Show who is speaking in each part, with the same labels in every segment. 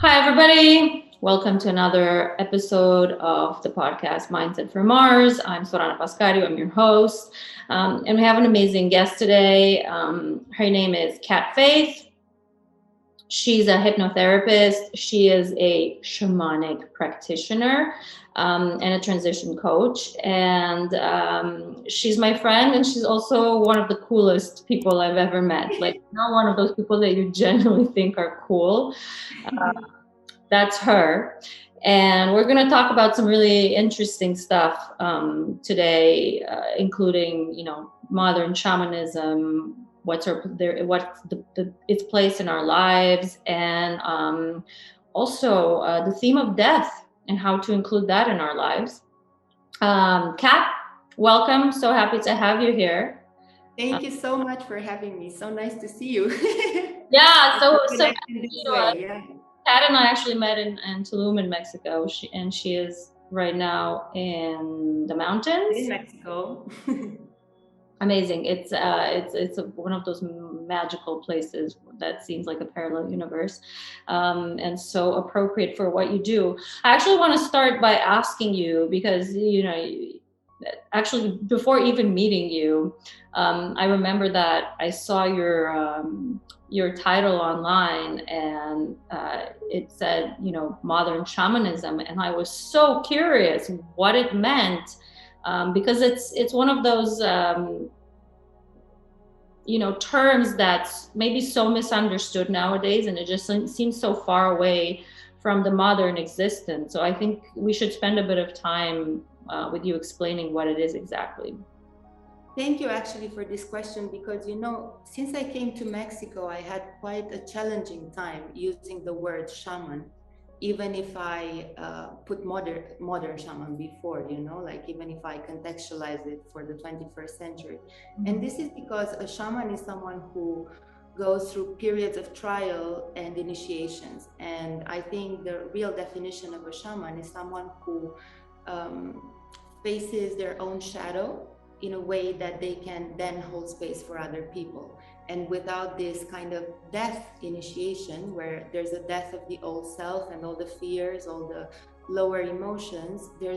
Speaker 1: Hi, everybody. Welcome to another episode of the podcast Mindset for Mars. I'm Sorana Pascario. I'm your host. And we have an amazing guest today. Her name is Kat Faith. She's a hypnotherapist. She is a shamanic practitioner and a transition coach. And she's my friend, and she's also one of the coolest people I've ever met. Like, not one of those people that you genuinely think are cool. That's her. And we're going to talk about some really interesting stuff today, including, modern shamanism, what's its place in our lives, and also the theme of death and how to include that in our lives. Kat, welcome. So happy to have you here.
Speaker 2: Thank you so much for having me. So nice to see you.
Speaker 1: Yeah, so
Speaker 2: To
Speaker 1: so
Speaker 2: connect in this way, yeah.
Speaker 1: Kat and I actually met in Tulum in Mexico. She is right now in the
Speaker 2: In
Speaker 1: mountains.
Speaker 2: Mexico.
Speaker 1: Amazing. It's one of those magical places that seems like a parallel universe, and so appropriate for what you do. I actually want to start by asking you because actually before even meeting you, I remember that I saw your title online, and it said modern shamanism, and I was so curious what it meant, because it's one of those terms that's maybe so misunderstood nowadays, and it just seems so far away from the modern existence. So I think we should spend a bit of time with you explaining what it is exactly.
Speaker 2: Thank you actually for this question because since I came to Mexico, I had quite a challenging time using the word shaman, even if I put modern shaman before, like even if I contextualize it for the 21st century. And this is because a shaman is someone who goes through periods of trial and initiations. And I think the real definition of a shaman is someone who um, faces their own shadow in a way that they can then hold space for other people. And without this kind of death initiation, where there's a death of the old self and all the fears, all the lower emotions, there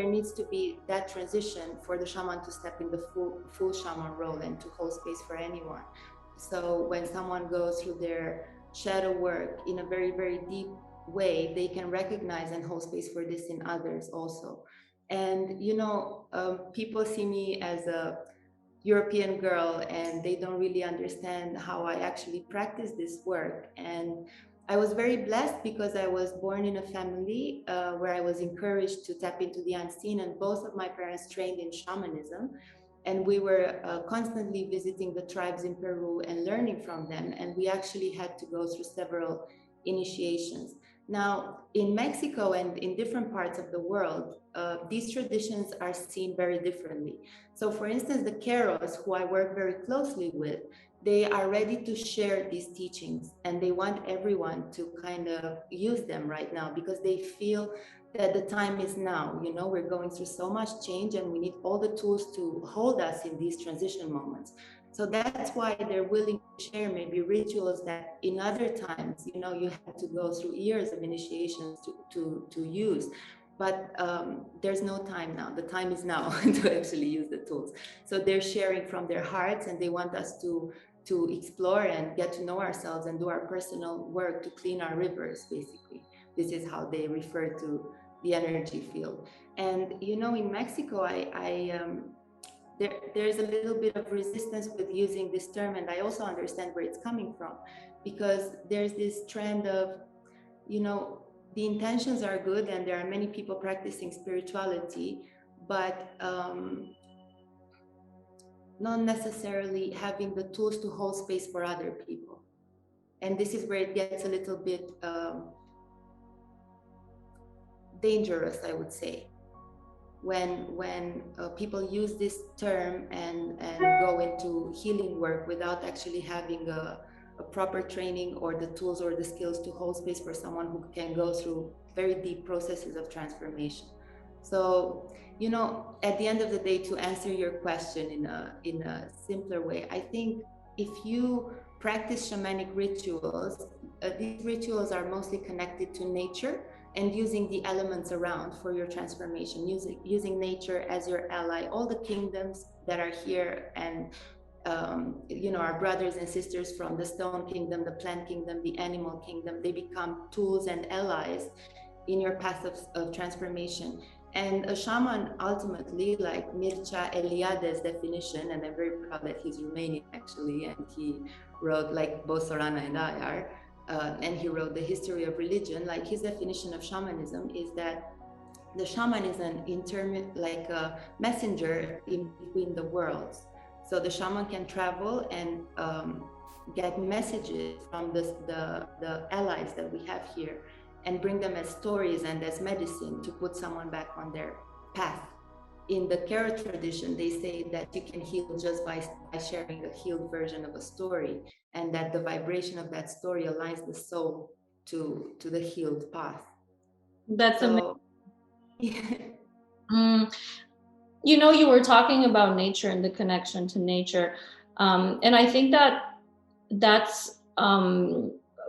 Speaker 2: needs to be that transition for the shaman to step in the full shaman role and to hold space for anyone. So when someone goes through their shadow work in a very, very deep way, they can recognize and hold space for this in others also. And people see me as a European girl, and they don't really understand how I actually practice this work. And I was very blessed because I was born in a family where I was encouraged to tap into the unseen, and both of my parents trained in shamanism. And we were constantly visiting the tribes in Peru and learning from them. And we actually had to go through several initiations. Now, in Mexico and in different parts of the world, these traditions are seen very differently. So, for instance, the Keros, who I work very closely with, they are ready to share these teachings and they want everyone to kind of use them right now because they feel that the time is now. We're going through so much change and we need all the tools to hold us in these transition moments. So that's why they're willing to share maybe rituals that in other times, you had to go through years of initiations to use. But there's no time now. The time is now to actually use the tools. So they're sharing from their hearts, and they want us to explore and get to know ourselves and do our personal work to clean our rivers. Basically, this is how they refer to the energy field. And in Mexico, there's a little bit of resistance with using this term, and I also understand where it's coming from, because there's this trend of you know the intentions are good and there are many people practicing spirituality, but not necessarily having the tools to hold space for other people. And this is where it gets a little bit dangerous, I would say, when people use this term and go into healing work without actually having a proper training or the tools or the skills to hold space for someone who can go through very deep processes of transformation. So, at the end of the day, to answer your question in a simpler way, I think if you practice shamanic rituals. These rituals are mostly connected to nature and using the elements around for your transformation, using nature as your ally. All the kingdoms that are here, and our brothers and sisters from the stone kingdom, the plant kingdom, the animal kingdom, they become tools and allies in your path of transformation. And a shaman ultimately, like Mircea Eliade's definition, and I'm very proud that he's Romanian actually, and he wrote, like both Sorana and I are, and he wrote The History of Religion. Like, his definition of shamanism is that the shaman is like a messenger in between the worlds. So the shaman can travel and get messages from the allies that we have here and bring them as stories and as medicine to put someone back on their path. In the Kara tradition, they say that you can heal just by sharing a healed version of a story, and that the vibration of that story aligns the soul to the healed path.
Speaker 1: That's
Speaker 2: so,
Speaker 1: amazing. You were talking about nature and the connection to nature. And I think that's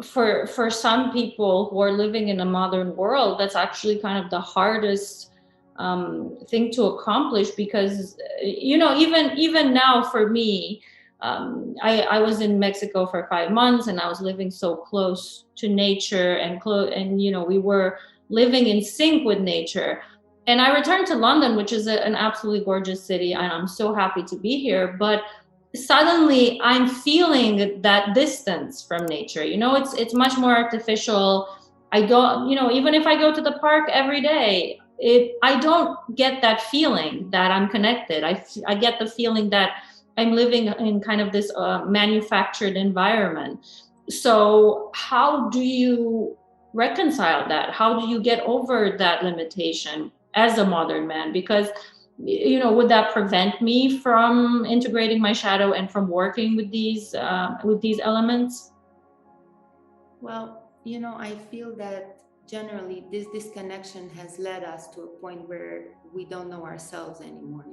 Speaker 1: for some people who are living in a modern world, that's actually kind of the hardest thing to accomplish, because even now for me, I was in Mexico for 5 months, and I was living so close to nature, and we were living in sync with nature. And I returned to London, which is an absolutely gorgeous city, and I'm so happy to be here. But suddenly I'm feeling that distance from nature. It's much more artificial. I don't, even if I go to the park every day, I don't get that feeling that I'm connected. I get the feeling that I'm living in kind of this manufactured environment. So how do you reconcile that? How do you get over that limitation as a modern man? Because would that prevent me from integrating my shadow and from working with these elements?
Speaker 2: Well, I feel that generally this disconnection has led us to a point where we don't know ourselves anymore.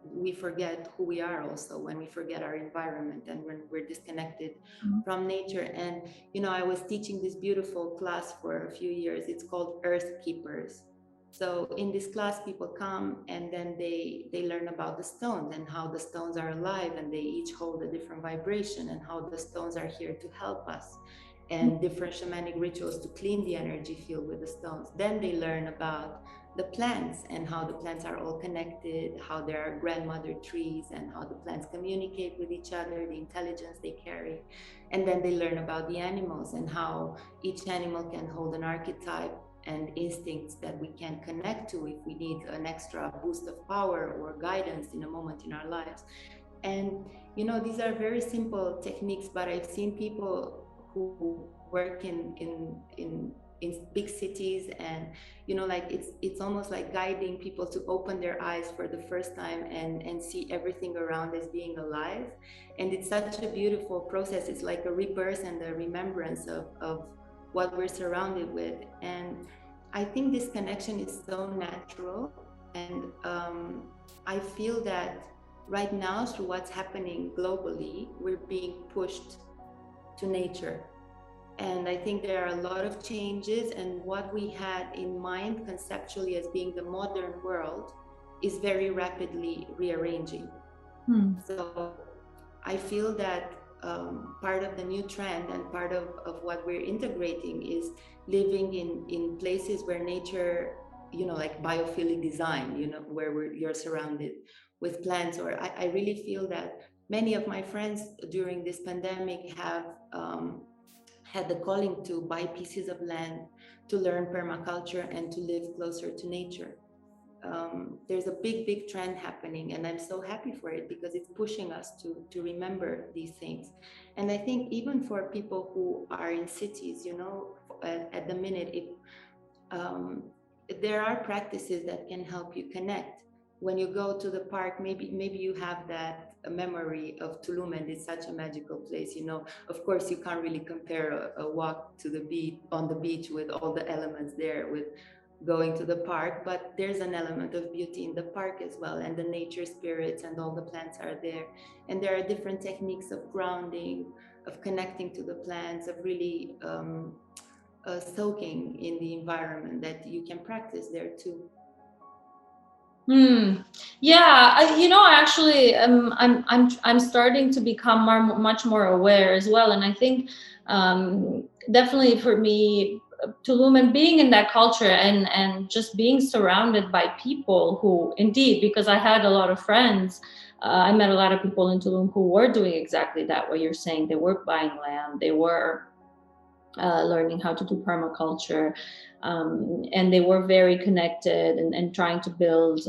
Speaker 2: When we forget who we are, also when we forget our environment, and when we're disconnected from nature. And I was teaching this beautiful class for a few years. It's called Earth Keepers. So in this class, people come and then they learn about the stones and how the stones are alive, and they each hold a different vibration, and how the stones are here to help us, and different shamanic rituals to clean the energy field with the stones. Then they learn about the plants and how the plants are all connected, how there are grandmother trees, and how the plants communicate with each other, the intelligence they carry. And then they learn about the animals and how each animal can hold an archetype and instincts that we can connect to if we need an extra boost of power or guidance in a moment in our lives. And these are very simple techniques, but I've seen people who work in big cities, and like it's almost like guiding people to open their eyes for the first time and see everything around as being alive. And it's such a beautiful process. It's like a rebirth and a remembrance of what we're surrounded with. And I think this connection is so natural. And I feel that right now, through what's happening globally, we're being pushed to nature. And I think there are a lot of changes, and what we had in mind conceptually as being the modern world is very rapidly rearranging. So I feel that part of the new trend and part of what we're integrating is living in places where nature, like biophilic design, where you're surrounded with plants. Or I really feel that many of my friends during this pandemic have had the calling to buy pieces of land, to learn permaculture, and to live closer to nature. There's a big trend happening, and I'm so happy for it, because it's pushing us to remember these things. And I think even for people who are in cities, at the minute, if there are practices that can help you connect. When you go to the park, maybe you have that memory of Tulum, and it's such a magical place. Of course, you can't really compare a walk to the beach, on the beach, with all the elements there, with going to the park, but there's an element of beauty in the park as well, and the nature spirits and all the plants are there. And there are different techniques of grounding, of connecting to the plants, of really soaking in the environment that you can practice there too.
Speaker 1: Yeah, actually, I'm starting to become much more aware as well, and I think definitely for me, Tulum and being in that culture and just being surrounded by people who, indeed, because I had a lot of friends. I met a lot of people in Tulum who were doing exactly that. What you're saying, they were buying land, they were learning how to do permaculture, and they were very connected and trying to build,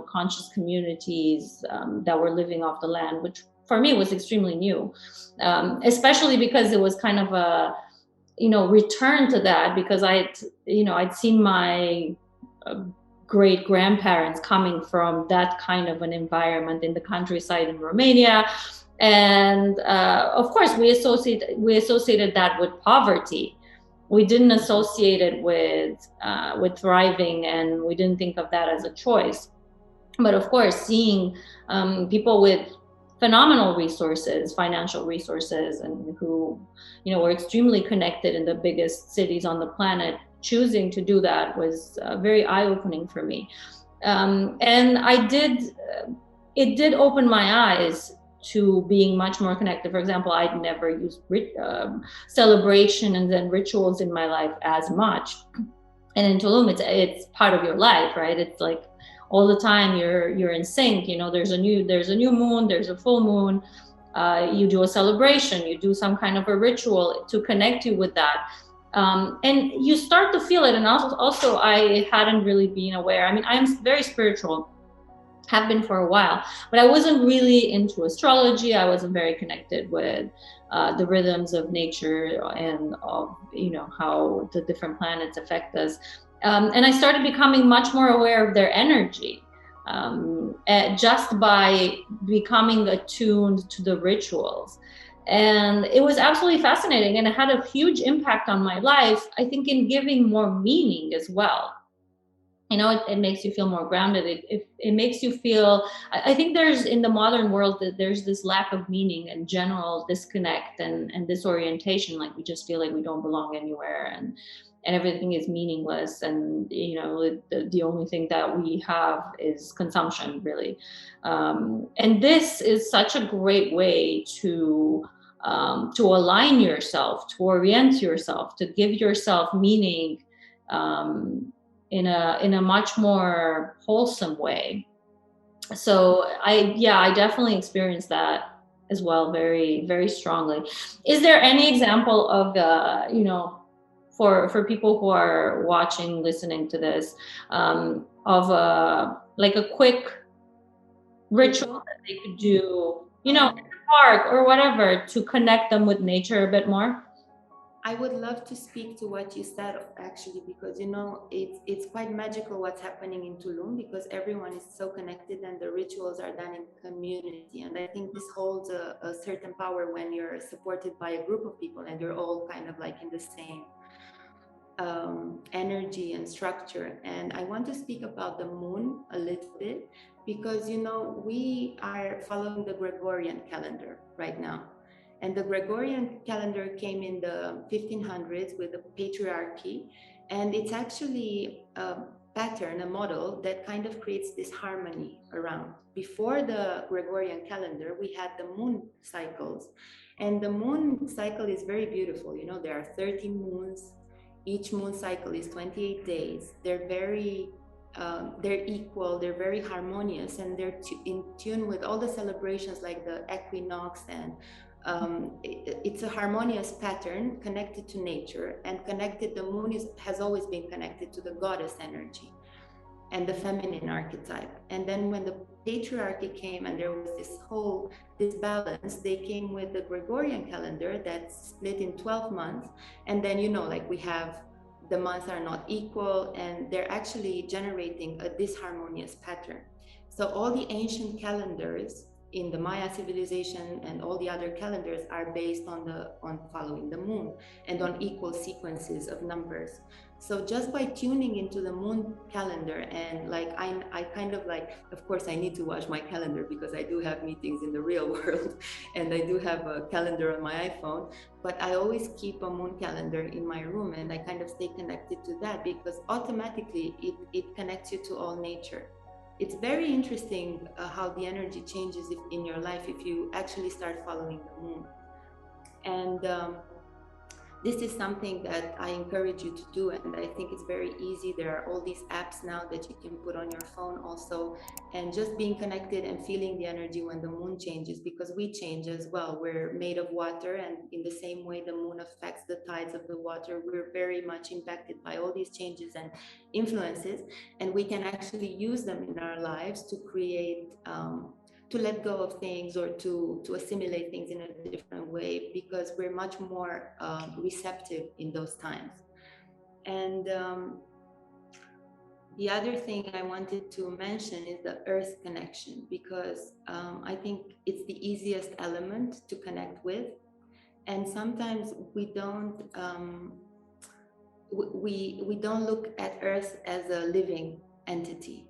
Speaker 1: conscious communities that were living off the land, which for me was extremely new, especially because it was kind of a, return to that, because I'd seen my uh, great grandparents coming from that kind of an environment in the countryside in Romania, and of course we associated that with poverty. We didn't associate it with thriving, and we didn't think of that as a choice. But of course, seeing people with phenomenal resources, financial resources, and who, were extremely connected in the biggest cities on the planet, choosing to do that was very eye-opening for me. And it did open my eyes to being much more connected. For example, I'd never used celebration and then rituals in my life as much. And in Tulum, it's part of your life, right? It's like all the time you're in sync. There's a new moon, there's a full moon. You do a celebration, you do some kind of a ritual to connect you with that. And you start to feel it. And also I hadn't really been aware. I mean, I'm very spiritual, have been for a while, but I wasn't really into astrology. I wasn't very connected with the rhythms of nature and of, how the different planets affect us. And I started becoming much more aware of their energy, just by becoming attuned to the rituals. And it was absolutely fascinating, and it had a huge impact on my life, I think, in giving more meaning as well. It makes you feel more grounded. It makes you feel, I think there's, in the modern world, that there's this lack of meaning and general disconnect and disorientation. Like we just feel like we don't belong anywhere, and everything is meaningless, and the only thing that we have is consumption, really. And this is such a great way to align yourself, to orient yourself, to give yourself meaning, in a much more wholesome way. So I definitely experienced that as well, very, very strongly. Is there any example of for people who are watching, listening to this, of like a quick ritual that they could do, in the park or whatever, to connect them with nature a bit more?
Speaker 2: I would love to speak to what you said, actually, because it's quite magical what's happening in Tulum, because everyone is so connected and the rituals are done in community. And I think this holds a certain power when you're supported by a group of people and you're all kind of like in the same energy and structure. And I want to speak about the moon a little bit, because we are following the Gregorian calendar right now. And the Gregorian calendar came in the 1500s with the patriarchy. And it's actually a pattern, a model that kind of creates this harmony around. Before the Gregorian calendar, we had the moon cycles. And the moon cycle is very beautiful. There are 13 moons. Each moon cycle is 28 days. They're equal, they're very harmonious, and they're in tune with all the celebrations like the equinox, and it's a harmonious pattern connected to nature, and the moon has always been connected to the goddess energy and the feminine archetype. And then when the patriarchy came and there was this balance, they came with the Gregorian calendar that's split in 12 months. And then, like we have, the months are not equal, and they're actually generating a disharmonious pattern. So all the ancient calendars in the Maya civilization and all the other calendars are based on following the moon and on equal sequences of numbers. So just by tuning into the moon calendar, and like I kind of like, of course I need to watch my calendar because I do have meetings in the real world and I do have a calendar on my iPhone, but I always keep a moon calendar in my room, and I kind of stay connected to that because automatically it connects you to all nature. It's very interesting how the energy changes in your life if you actually start following the moon. And this is something that I encourage you to do, and I think it's very easy. There are all these apps now that you can put on your phone also, and just being connected and feeling the energy when the moon changes, because we change as well. We're made of water, and in the same way the moon affects the tides of the water, we're very much impacted by all these changes and influences, and we can actually use them in our lives to create to let go of things or to assimilate things in a different way, because we're much more receptive in those times. And the other thing I wanted to mention is the earth connection, because I think it's the easiest element to connect with. And sometimes we don't we don't look at earth as a living entity.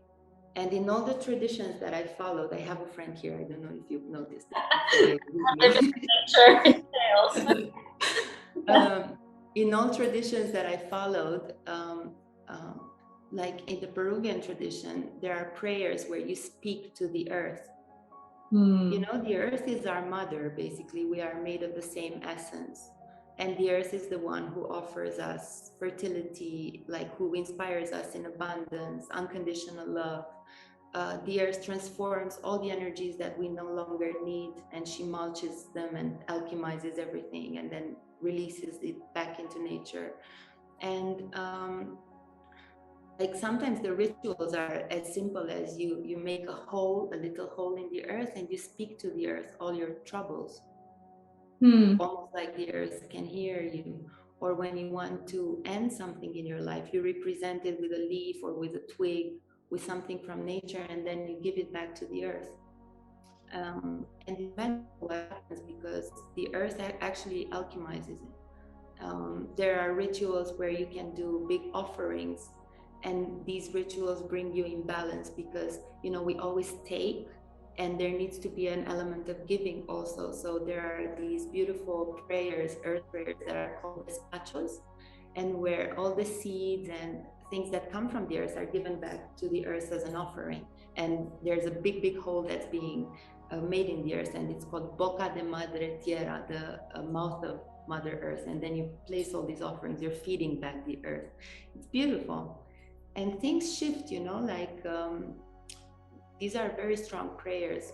Speaker 2: And in all the traditions that I followed, I have a friend here. I don't know if you've noticed it. In all traditions that I followed, like in the Peruvian tradition, there are prayers where you speak to the earth. You know, the earth is our mother. Basically, we are made of the same essence. And the earth is the one who offers us fertility, like who inspires us in abundance, unconditional love. The earth transforms all the energies that we no longer need, and she mulches them and alchemizes everything and then releases it back into nature. And like sometimes the rituals are as simple as you make a little hole in the earth, and you speak to the earth all your troubles. Almost like the earth can hear you. Or when you want to end something in your life, you represent it with a leaf or with a twig, with something from nature, and then you give it back to the earth. And it depends on what happens, because the earth actually alchemizes it. There are rituals where you can do big offerings, and these rituals bring you in balance, because you know we always take, and there needs to be an element of giving also. So there are these beautiful prayers, earth prayers, that are called despachos, and where all the seeds and things that come from the earth are given back to the earth as an offering. And there's a big hole that's being made in the earth, and it's called Boca de Madre Tierra, the mouth of Mother Earth. And then you place all these offerings, you're feeding back the earth. It's beautiful. And things shift, you know, like these are very strong prayers.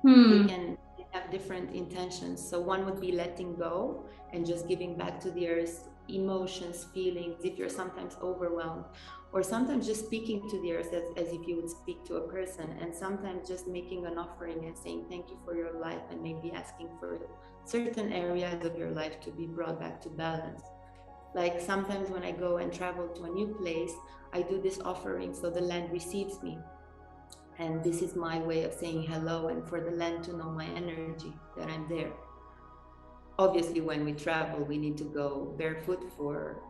Speaker 2: They can have different intentions. So one would be letting go and just giving back to the earth emotions, feelings, if you're sometimes overwhelmed, or sometimes just speaking to the earth as if you would speak to a person, and sometimes just making an offering and saying thank you for your life, and maybe asking for certain areas of your life to be brought back to balance. Like sometimes when I go and travel to a new place, I do this offering so the land receives me. And this is my way of saying hello, and for the land to know my energy, that I'm there. Obviously, when we travel, we need to go barefoot for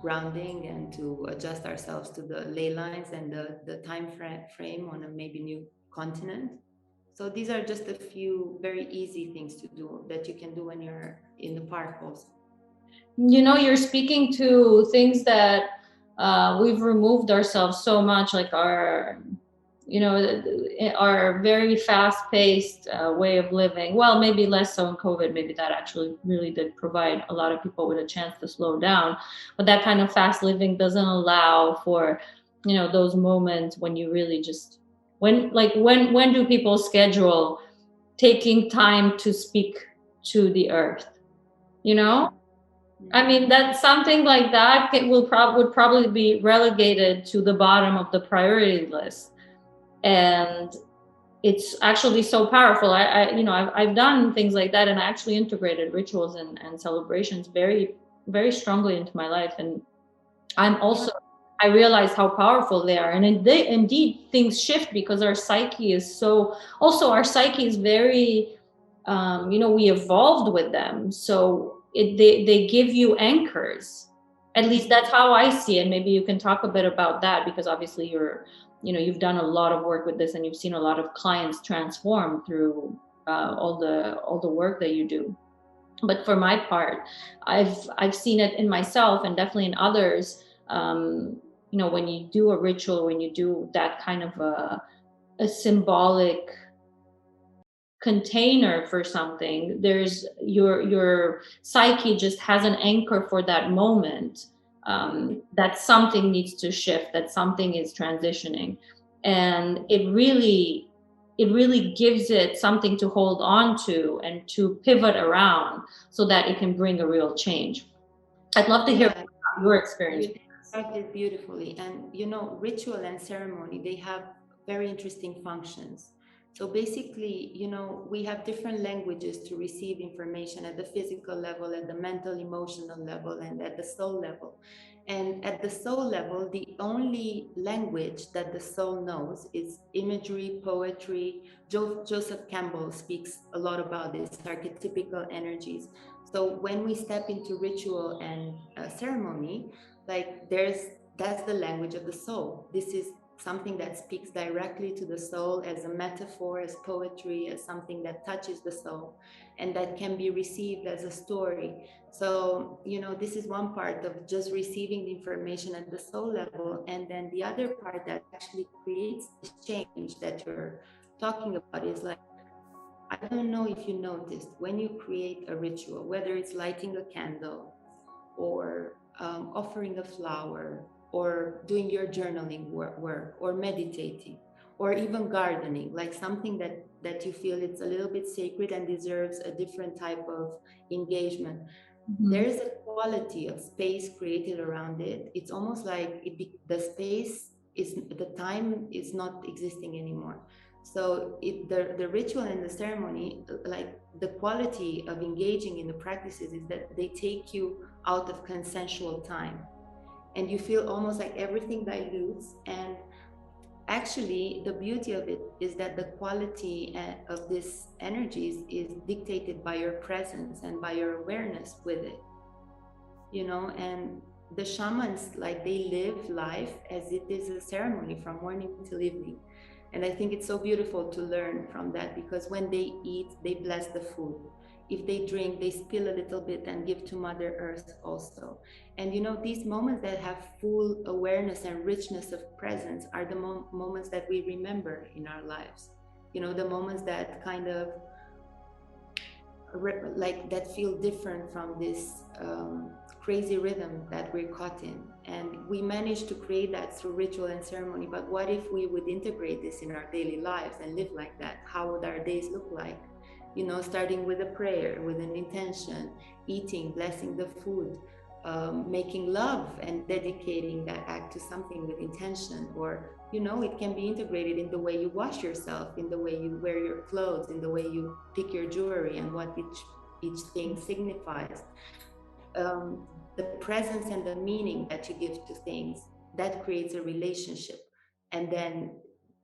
Speaker 2: grounding and to adjust ourselves to the ley lines and the time frame on a maybe new continent. So these are just a few very easy things to do that you can do when you're in the park also.
Speaker 1: You know, you're speaking to things that we've removed ourselves so much, like our, you know, our very fast-paced way of living. Well, maybe less so in COVID. Maybe that actually really did provide a lot of people with a chance to slow down. But that kind of fast living doesn't allow for, you know, those moments when you really just, when do people schedule taking time to speak to the earth? You know? I mean, that something like that would probably be relegated to the bottom of the priority list. And it's actually so powerful. I've done things like that, and I actually integrated rituals and celebrations very, very strongly into my life. And I'm also I realize how powerful they are. And they, indeed, things shift because our psyche is so, also our psyche is very, we evolved with them. So they give you anchors. At least that's how I see it. Maybe you can talk a bit about that, because obviously you've done a lot of work with this, and you've seen a lot of clients transform through all the work that you do. But for my part, I've seen it in myself and definitely in others. When you do a ritual, when you do that kind of a symbolic container for something, there's your psyche just has an anchor for that moment, that something needs to shift, that something is transitioning, and it really gives it something to hold on to and to pivot around so that it can bring a real change. I'd love to hear
Speaker 2: Yeah,
Speaker 1: about your experience.
Speaker 2: you described it beautifully. And ritual and ceremony, they have very interesting functions. So basically, we have different languages to receive information at the physical level, at the mental, emotional level, and at the soul level. And at the soul level, the only language that the soul knows is imagery, poetry. Joseph Campbell speaks a lot about this, archetypical energies. So when we step into ritual and ceremony, like that's the language of the soul. This is something that speaks directly to the soul, as a metaphor, as poetry, as something that touches the soul, and that can be received as a story. So, this is one part of just receiving the information at the soul level. And then the other part that actually creates this change that you're talking about is like, I don't know if you noticed, when you create a ritual, whether it's lighting a candle or offering a flower, or doing your journaling work, or meditating, or even gardening, like something that you feel it's a little bit sacred and deserves a different type of engagement. There is a quality of space created around it. It's almost like the space is, the time is not existing anymore. So the ritual and the ceremony, like the quality of engaging in the practices, is that they take you out of consensual time, and you feel almost like everything dilutes. And actually, the beauty of it is that the quality of these energies is dictated by your presence and by your awareness with it, and the shamans, like, they live life as it is a ceremony from morning till evening. And I think it's so beautiful to learn from that, because when they eat, they bless the food. If they drink, they spill a little bit and give to Mother Earth also. And these moments that have full awareness and richness of presence are the moments that we remember in our lives. The moments that kind of like that feel different from this crazy rhythm that we're caught in. And we managed to create that through ritual and ceremony. But what if we would integrate this in our daily lives and live like that? How would our days look like? Starting with a prayer, with an intention, eating, blessing the food, making love and dedicating that act to something with intention. Or it can be integrated in the way you wash yourself, in the way you wear your clothes, in the way you pick your jewelry, and what each thing signifies. The presence and the meaning that you give to things, that creates a relationship. And then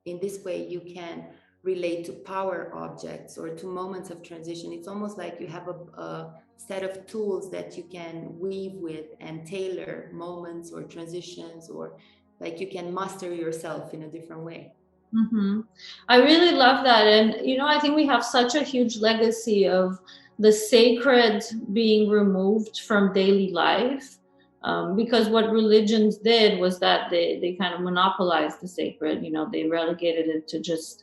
Speaker 2: in this way you can relate to power objects or to moments of transition. It's almost like you have a set of tools that you can weave with and tailor moments or transitions, or like you can master yourself in a different way.
Speaker 1: Mm-hmm. I really love that. And, I think we have such a huge legacy of the sacred being removed from daily life. Because what religions did was that they kind of monopolized the sacred. They relegated it to just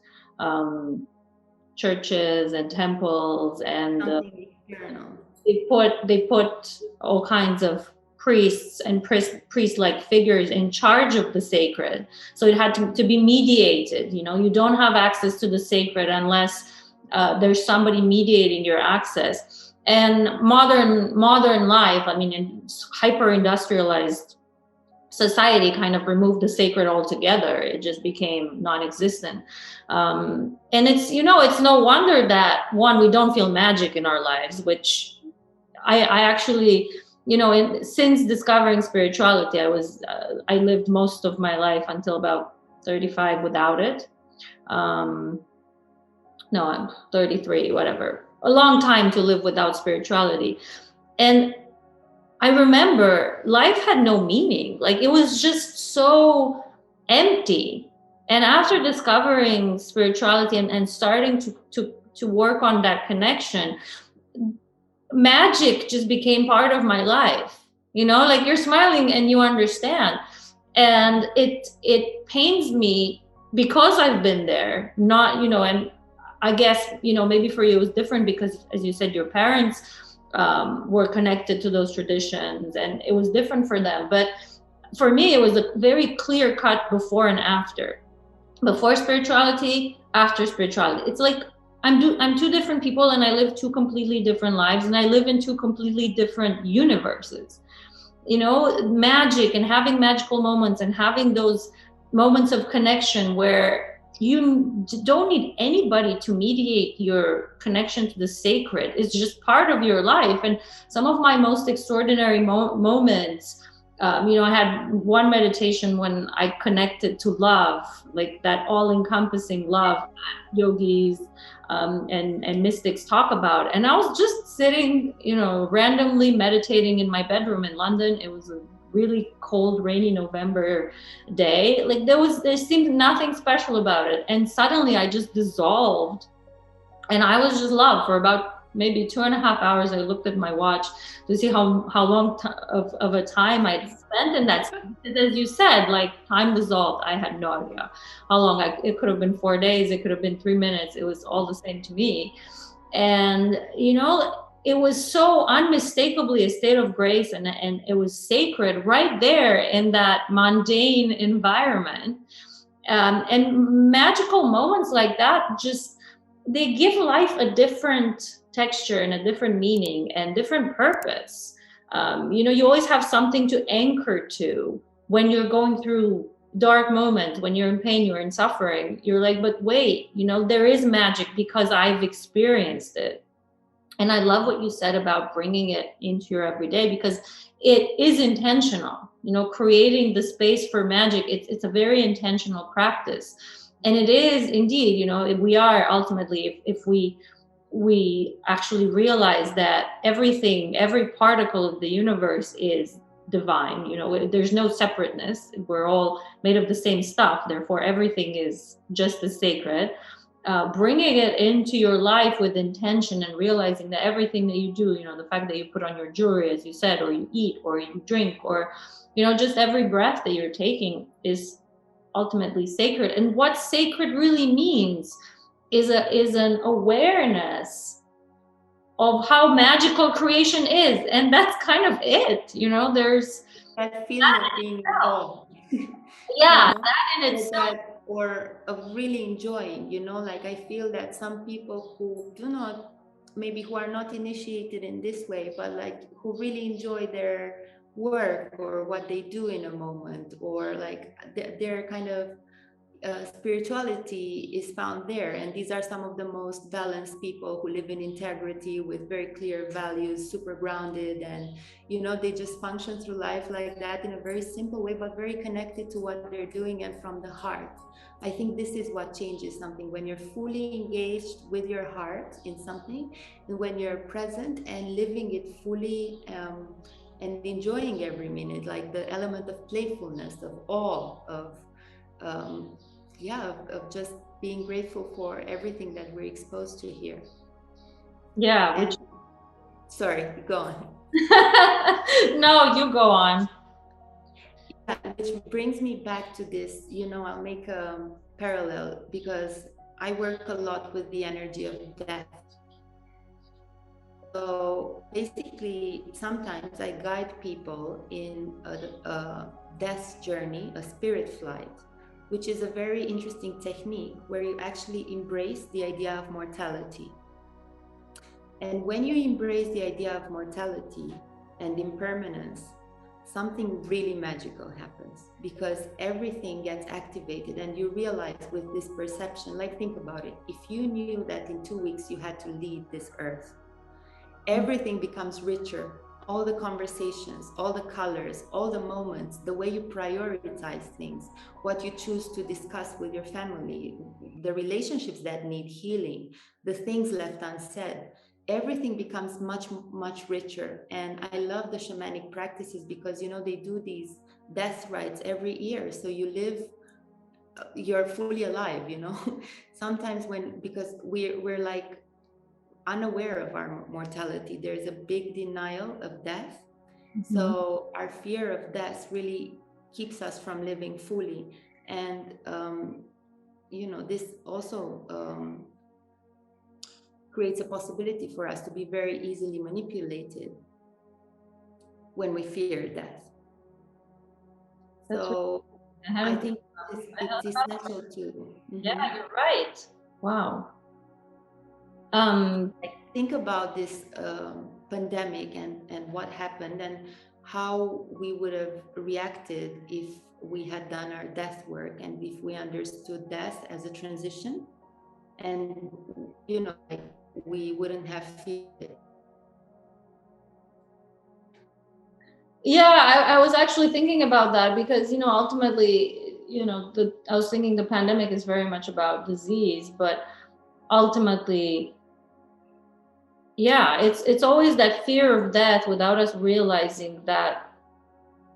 Speaker 1: churches and temples, and
Speaker 2: Something external.
Speaker 1: they put all kinds of priests and priest-like figures in charge of the sacred. So it had to be mediated. You don't have access to the sacred unless there's somebody mediating your access. And modern life, in hyper-industrialized society, kind of removed the sacred altogether. It just became non-existent. And it's no wonder that, one, we don't feel magic in our lives, which I actually since discovering spirituality, I lived most of my life until about 35 without it. Um, no, I'm 33, whatever. A long time to live without spirituality. And I remember life had no meaning. Like it was just so empty. And after discovering spirituality and starting to work on that connection, magic just became part of my life. Like you're smiling and you understand. And it pains me because I've been there, not, and I guess, maybe for you it was different because, as you said, your parents were connected to those traditions and it was different for them. But for me, it was a very clear cut before and after. Before spirituality, after spirituality. It's like I'm two different people and I live two completely different lives and I live in two completely different universes. Magic and having magical moments and having those moments of connection where you don't need anybody to mediate your connection to the sacred. It's just part of your life. And some of my most extraordinary moments, I had one meditation when I connected to love, like that all-encompassing love that yogis and mystics talk about. And I was just sitting, randomly meditating in my bedroom in London. It was a really cold, rainy November day. Like there seemed nothing special about it. And suddenly I just dissolved and I was just love for about maybe 2.5 hours. I looked at my watch to see how long of a time I'd spent in that. As you said, like time dissolved. I had no idea how long. It could have been 4 days. It could have been 3 minutes. It was all the same to me. And, it was so unmistakably a state of grace and it was sacred right there in that mundane environment. And magical moments like that they give life a different texture and a different meaning and different purpose. You always have something to anchor to when you're going through dark moments, when you're in pain, you're in suffering. You're like, but wait, there is magic because I've experienced it. And I love what you said about bringing it into your everyday because it is intentional. Creating the space for magic, it's a very intentional practice. And it is indeed, we are ultimately, if we actually realize that every particle of the universe is divine. There's no separateness. We're all made of the same stuff. Therefore, everything is just as sacred. Bringing it into your life with intention and realizing that everything that you do, the fact that you put on your jewelry, as you said, or you eat, or you drink, or, just every breath that you're taking is ultimately sacred. And what sacred really means is an awareness of how magical creation is. And that's kind of it, there's
Speaker 2: that feeling of being in awe.
Speaker 1: Yeah, that in itself.
Speaker 2: Or of really enjoying, like I feel that some people who who are not initiated in this way, but like who really enjoy their work or what they do in a moment, or like their kind of spirituality is found there. And these are some of the most balanced people who live in integrity with very clear values, super grounded, and they just function through life like that in a very simple way, but very connected to what they're doing and from the heart. I think this is what changes something, when you're fully engaged with your heart in something, and when you're present and living it fully, and enjoying every minute, like the element of playfulness, of awe, of of just being grateful for everything that we're exposed to here.
Speaker 1: Yeah.
Speaker 2: Sorry, go on.
Speaker 1: No, you go on.
Speaker 2: Yeah, which brings me back to this, I'll make a parallel because I work a lot with the energy of death. So basically, sometimes I guide people in a death journey, a spirit flight, which is a very interesting technique where you actually embrace the idea of mortality. And when you embrace the idea of mortality and impermanence, something really magical happens, because everything gets activated and you realize with this perception, like think about it, if you knew that in 2 weeks you had to leave this earth, everything becomes richer. all the conversations, all the colors, all the moments, the way you prioritize things, what you choose to discuss with your family, the relationships that need healing, the things left unsaid, everything becomes much, much richer. And I love the shamanic practices because, they do these death rites every year. So you live, you're fully alive, Sometimes because we're like unaware of our mortality, there's a big denial of death.
Speaker 1: Mhm.
Speaker 2: So our fear of death really keeps us from living fully. And, this also creates a possibility for us to be very easily manipulated when we fear death.
Speaker 1: That's
Speaker 2: So
Speaker 1: I
Speaker 2: I
Speaker 1: haven't
Speaker 2: think it's essential to
Speaker 1: Yeah, you're right. Wow. Um,
Speaker 2: think about this pandemic and what happened and how we would have reacted if we had done our death work and if we understood death as a transition, and like we wouldn't have feared it.
Speaker 1: yeah, I was actually thinking about that because, ultimately, I was thinking the pandemic is very much about disease, but ultimately, yeah, it's always that fear of death without us realizing that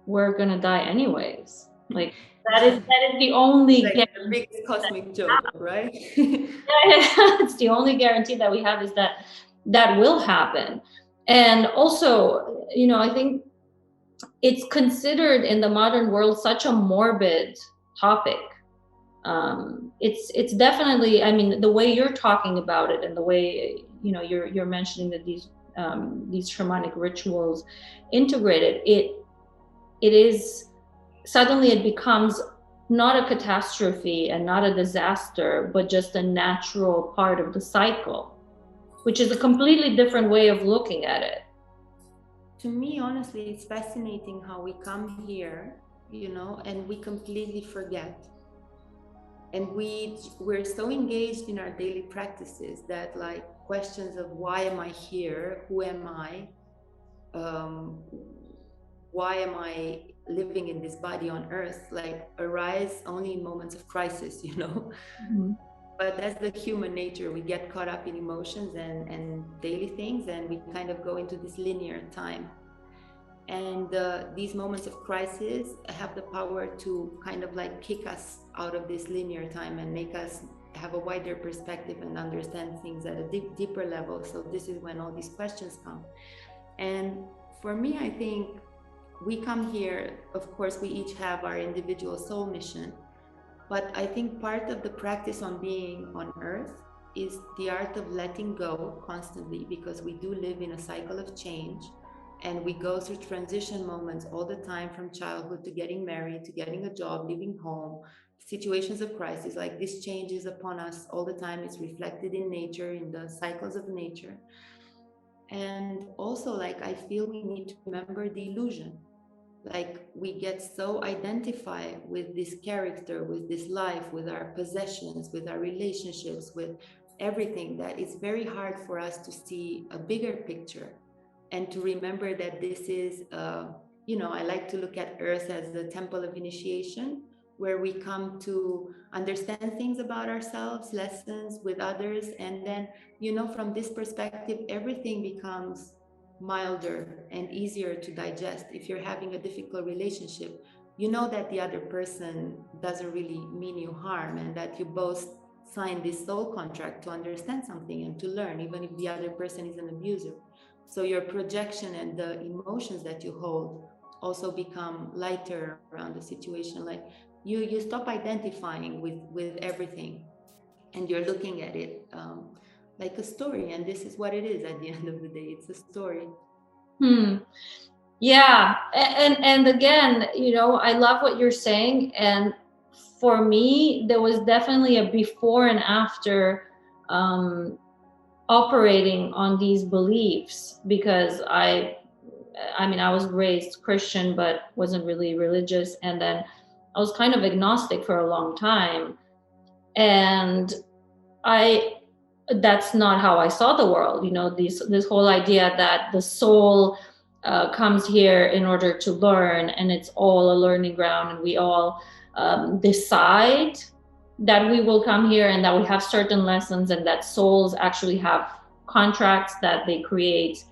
Speaker 1: we're gonna die anyways. Like that is the only
Speaker 2: Like
Speaker 1: guarantee.
Speaker 2: the biggest cosmic joke, right?
Speaker 1: It's the only guarantee that we have is that that will happen. And also, I think it's considered in the modern world such a morbid topic. It's definitely, I mean, the way you're talking about it and the way you're mentioning that these shamanic rituals integrated it is suddenly it becomes not a catastrophe and not a disaster, but just a natural part of the cycle, which is a completely different way of looking at it.
Speaker 2: To me, honestly, it's fascinating how we come here, and we completely forget. And we're so engaged in our daily practices that, like, questions of why am I here, who am I, um, why am I living in this body on earth, like, arise only in moments of crisis.
Speaker 1: Mm-hmm.
Speaker 2: But that's the human nature. We get caught up in emotions and daily things, and we kind of go into this linear time. And these moments of crisis have the power to kind of like kick us out of this linear time and make us have a wider perspective and understand things at a deeper level. So this is when all these questions come. And for me, I think we come here, of course, we each have our individual soul mission, but I think part of the practice on being on earth is the art of letting go constantly, because we do live in a cycle of change and we go through transition moments all the time, from childhood to getting married to getting a job, leaving home, situations of crisis. Like, this change is upon us all the time. It's reflected in nature, in the cycles of nature. And also, like, I feel we need to remember the illusion. Like, we get so identified with this character, with this life, with our possessions, with our relationships, with everything, that it's very hard for us to see a bigger picture and to remember that this is I like to look at earth as the temple of initiation, where we come to understand things about ourselves, lessons with others, and then from this perspective everything becomes milder and easier to digest. If you're having a difficult relationship, you know that the other person doesn't really mean you harm, and that you both sign this soul contract to understand something and to learn, even if the other person is an abuser. So your projection and the emotions that you hold also become lighter around the situation. Like, you stop identifying with everything, and you're looking at it like a story, and this is what it is at the end of the day. It's a story.
Speaker 1: Yeah, and again, I love what you're saying, and for me, there was definitely a before and after um, operating on these beliefs, because I mean, I was raised Christian, but wasn't really religious, and then I was kind of agnostic for a long time, and I that's not how I saw the world. This whole idea that the soul comes here in order to learn, and it's all a learning ground, and we all decide that we will come here and that we have certain lessons, and that souls actually have contracts that they create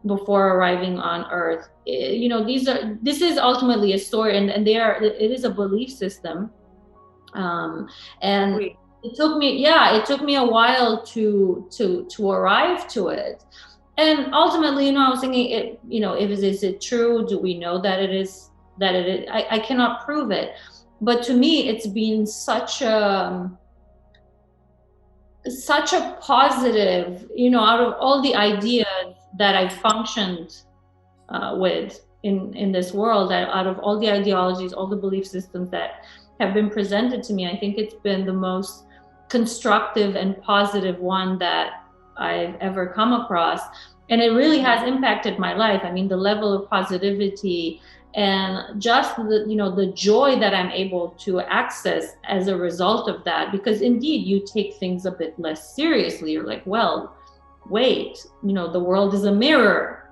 Speaker 1: before arriving on earth. This is ultimately a story, and it is a belief system. And it took me a while to arrive to it. And ultimately, I was thinking, is it true? Do we know that it is? I cannot prove it. But to me, it's been such a positive, out of all the ideas that I've functioned with in this world, that out of all the ideologies, all the belief systems that have been presented to me, I think it's been the most constructive and positive one that I've ever come across. And it really has impacted my life. I mean, the level of positivity and just the joy that I'm able to access as a result of that, because indeed you take things a bit less seriously. You're like, well, wait, the world is a mirror.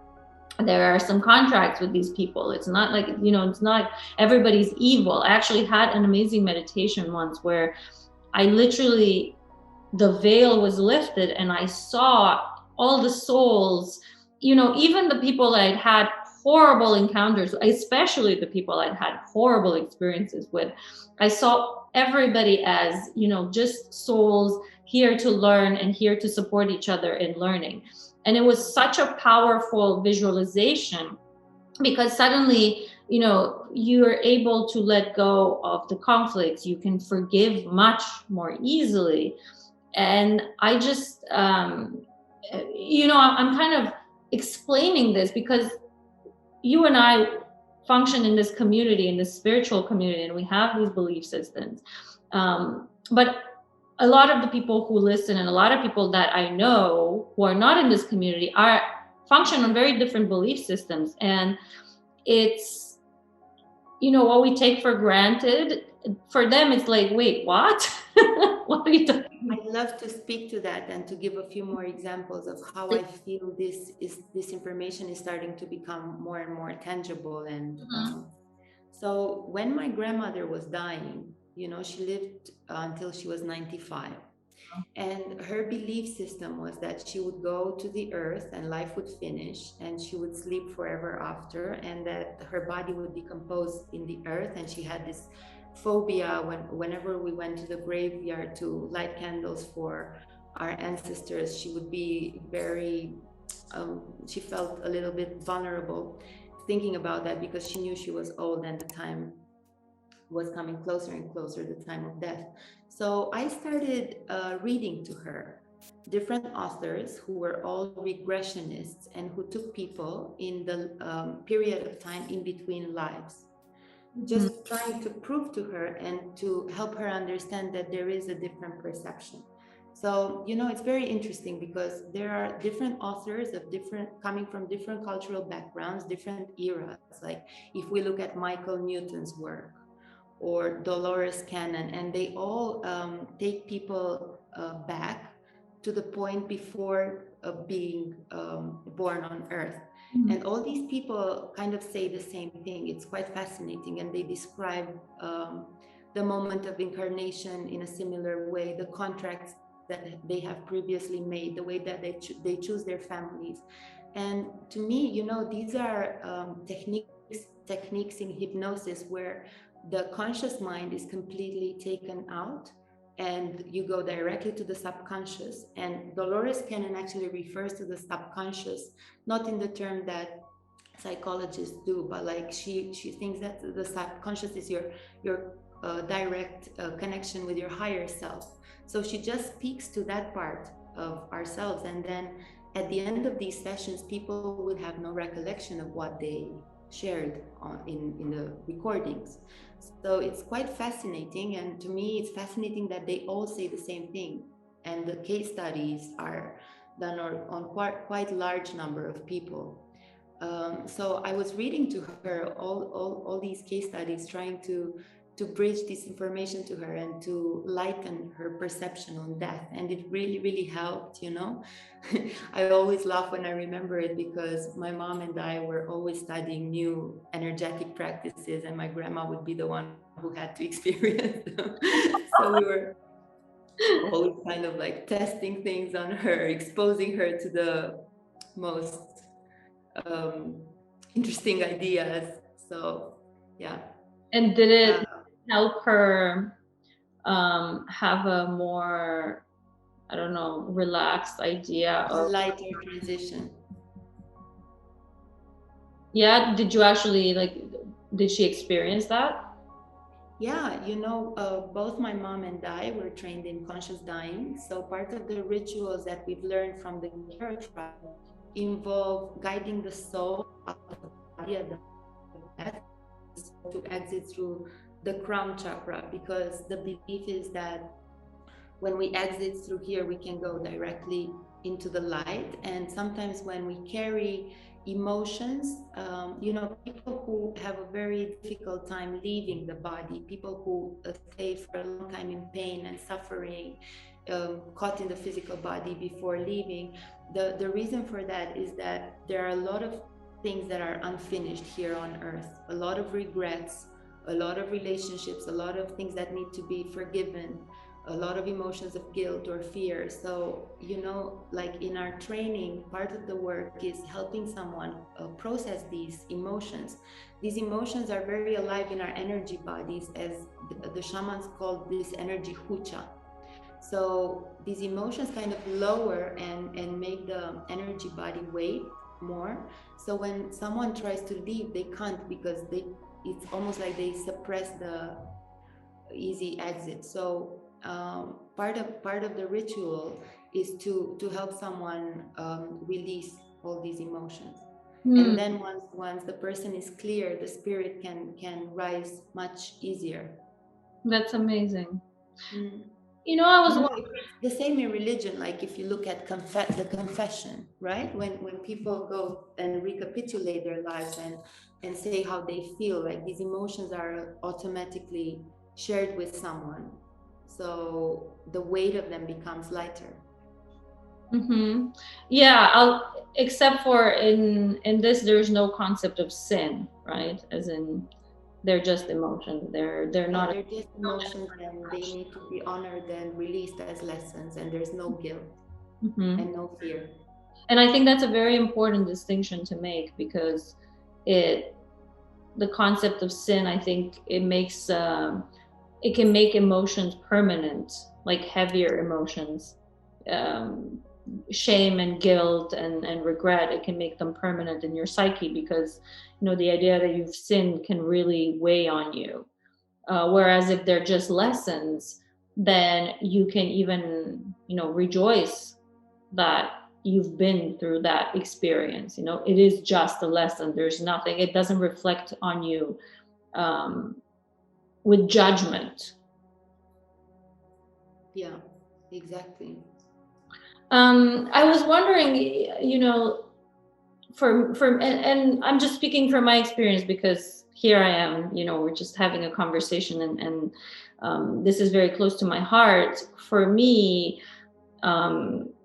Speaker 1: There are some contracts with these people. It's not like, it's not everybody's evil. I actually had an amazing meditation once where I literally, the veil was lifted and I saw all the souls, even the people that I'd had horrible encounters, especially the people I'd had horrible experiences with. I saw everybody as, just souls here to learn and here to support each other in learning. And it was such a powerful visualization, because suddenly, you're able to let go of the conflicts. You can forgive much more easily. And I just, I'm kind of explaining this because you and I function in this community, in this spiritual community, and we have these belief systems. But a lot of the people who listen and a lot of people that I know who are not in this community function on very different belief systems. And it's, what we take for granted, for them, it's like, wait, what? What are you talking about?
Speaker 2: I'd love to speak to that and to give a few more examples of how I feel this information is starting to become more and more tangible. And so when my grandmother was dying, she lived until she was 95. And her belief system was that she would go to the earth and life would finish and she would sleep forever after, and that her body would decompose in the earth. And she had this phobia whenever we went to the graveyard to light candles for our ancestors. She would be very, she felt a little bit vulnerable thinking about that, because she knew she was old and the time was coming closer and closer, the time of death. So I started reading to her different authors who were all regressionists and who took people in the period of time in between lives, just trying to prove to her and to help her understand that there is a different perception. So, it's very interesting because there are different authors coming from different cultural backgrounds, different eras. Like if we look at Michael Newton's work, or Dolores Cannon, and they all take people back to the point before being born on Earth. And all these people kind of say the same thing. It's quite fascinating, and they describe the moment of incarnation in a similar way, the contracts that they have previously made, the way that they choose their families. And to me, these are techniques in hypnosis where the conscious mind is completely taken out and you go directly to the subconscious. And Dolores Cannon actually refers to the subconscious, not in the term that psychologists do, but like she thinks that the subconscious is your direct connection with your higher self. So she just speaks to that part of ourselves. And then at the end of these sessions, people will have no recollection of what they shared in the recordings. So it's quite fascinating, and to me it's fascinating that they all say the same thing, and the case studies are done on quite large number of people. So I was reading to her all these case studies, trying to bridge this information to her and to lighten her perception on death. And it really, really helped, you know. I always laugh when I remember it, because my mom and I were always studying new energetic practices, and my grandma would be the one who had to experience them. So we were always kind of like testing things on her, exposing her to the most um, interesting ideas. So yeah.
Speaker 1: And did it help her have a more, I don't know, relaxed idea of
Speaker 2: lighter transition?
Speaker 1: Yeah, did you actually did she experience that?
Speaker 2: Yeah, you know, both my mom and I were trained in conscious dying. So part of the rituals that we've learned from the Kira tribe involve guiding the soul out of the body at the death, to exit through the crown chakra, because the belief is that when we exit through here, we can go directly into the light. And sometimes when we carry emotions, you know, people who have a very difficult time leaving the body, people who stay for a long time in pain and suffering, caught in the physical body before leaving, the reason for that is that there are a lot of things that are unfinished here on earth, a lot of regrets, a lot of relationships, a lot of things that need to be forgiven, a lot of emotions of guilt or fear. So, you know, like in our training, part of the work is helping someone process these emotions. These emotions are very alive in our energy bodies, as the shamans call this energy hucha. So these emotions kind of lower and make the energy body weight more. So when someone tries to leave, they can't, because it's almost like they suppress the easy exit. So part of the ritual is to help someone release all these emotions. And then once the person is clear, the spirit can rise much easier.
Speaker 1: That's amazing. You know, I was
Speaker 2: the same in religion. Like if you look at the confession, right? When people go and recapitulate their lives and say how they feel, like these emotions are automatically shared with someone, so the weight of them becomes lighter.
Speaker 1: Yeah, except for in this, there's no concept of sin, right? As in, they're just emotions. They're not.
Speaker 2: They're just emotions, and they need to be honored and released as lessons. And there's no guilt and no fear.
Speaker 1: And I think that's a very important distinction to make, because the concept of sin, I think it makes it can make emotions permanent, like heavier emotions, shame and guilt and regret. It can make them permanent in your psyche, because you know the idea that you've sinned can really weigh on you. Whereas if they're just lessons, then you can even, you know, rejoice that you've been through that experience. You know, it is just a lesson. There's nothing, it doesn't reflect on you with judgment.
Speaker 2: Yeah, exactly.
Speaker 1: I was wondering, you know, and I'm just speaking from my experience, because here I am, you know, we're just having a conversation, and this is very close to my heart. For me,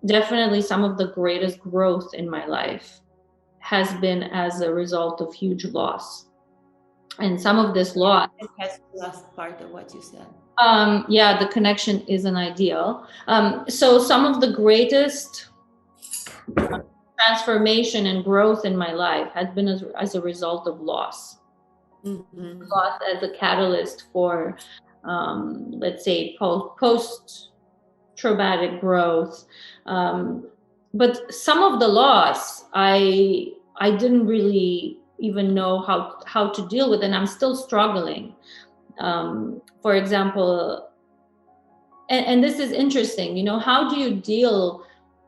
Speaker 1: definitely some of the greatest growth in my life has been as a result of huge loss. And some of this loss,
Speaker 2: that's the last part of what you said.
Speaker 1: Yeah, the connection isn't ideal. So some of the greatest transformation and growth in my life has been as a result of loss. Loss as a catalyst for, let's say, post-traumatic growth. But some of the loss, I didn't really even know how to deal with, and I'm still struggling. For example, and this is interesting, you know, how do you deal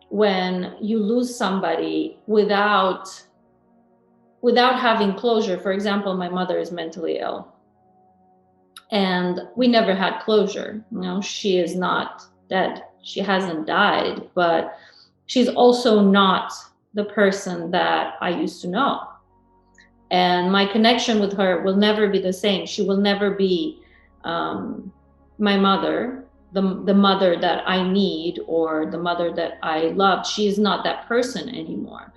Speaker 1: when you lose somebody without having closure? For example, my mother is mentally ill, and we never had closure. You know, she is not dead. She hasn't died, but she's also not the person that I used to know. And my connection with her will never be the same. She will never be my mother, the mother that I need or the mother that I loved, she's not that person anymore.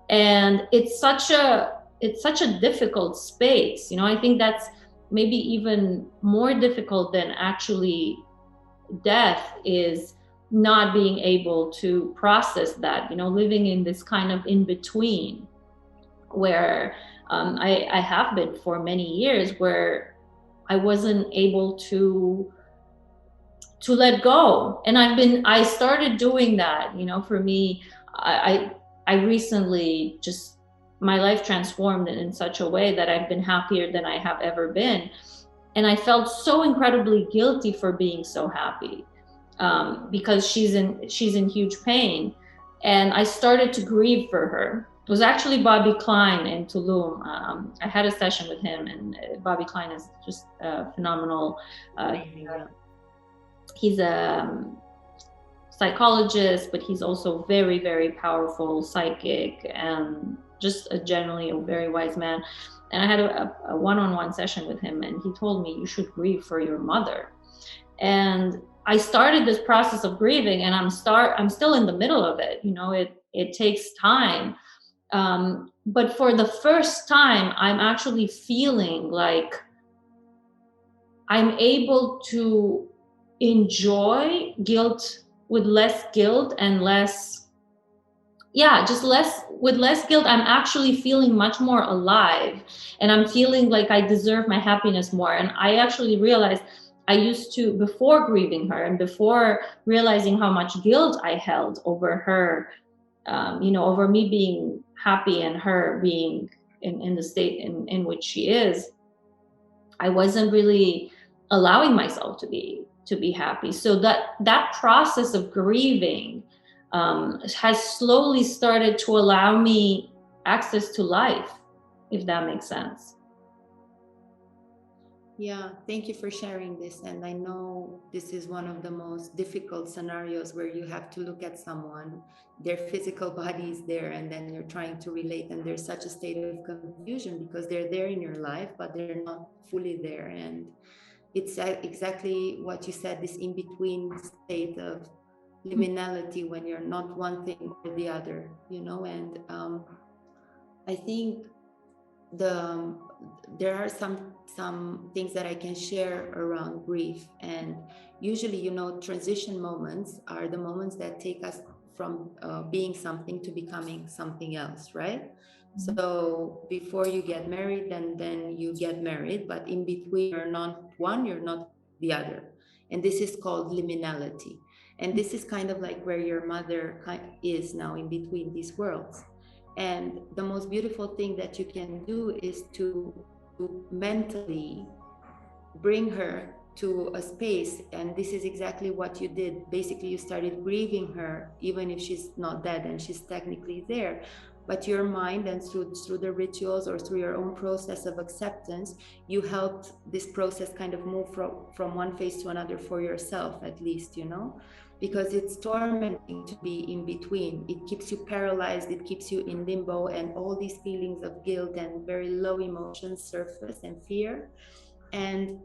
Speaker 1: And it's such a difficult space. I think that's maybe even more difficult than actually death, is not being able to process that, living in this kind of in between where I have been for many years, where I wasn't able to let go. And I started doing that. For me, I recently just, my life transformed in such a way that I've been happier than I have ever been. And I felt so incredibly guilty for being so happy, because she's in huge pain. And I started to grieve for her. It was actually Bobby Klein in Tulum. I had a session with him, and Bobby Klein is just phenomenal. He's a psychologist, but he's also very, very powerful psychic, and just generally a very wise man. And I had a one-on-one session with him, and he told me, you should grieve for your mother. And I started this process of grieving, and I'm still in the middle of it. It takes time. But for the first time, I'm actually feeling like I'm able to enjoy guilt with less guilt, and with less guilt. I'm actually feeling much more alive, and I'm feeling like I deserve my happiness more. And I actually realized I used to, before grieving her and before realizing how much guilt I held over her, over me being happy and her being in the state in which she is, I wasn't really allowing myself to be happy. So that process of grieving has slowly started to allow me access to life, if that makes sense.
Speaker 2: Yeah, thank you for sharing this. And I know this is one of the most difficult scenarios where you have to look at someone, their physical body is there, and then you're trying to relate, and there's such a state of confusion because they're there in your life, but they're not fully there. And it's exactly what you said, this in between state of liminality when you're not one thing or the other, and I think there are some things that I can share around grief. And usually, transition moments are the moments that take us from being something to becoming something else, right? So before you get married, and then you get married, but in between you're not one, you're not the other. And this is called liminality. And this is kind of like where your mother is now, in between these worlds. And the most beautiful thing that you can do is to mentally bring her to a space. And this is exactly what you did. Basically, you started grieving her, even if she's not dead and she's technically there. But your mind, and through the rituals or through your own process of acceptance, you helped this process kind of move from one phase to another for yourself, at least, because it's tormenting to be in between. It keeps you paralyzed, it keeps you in limbo, and all these feelings of guilt and very low emotions surface, and fear. And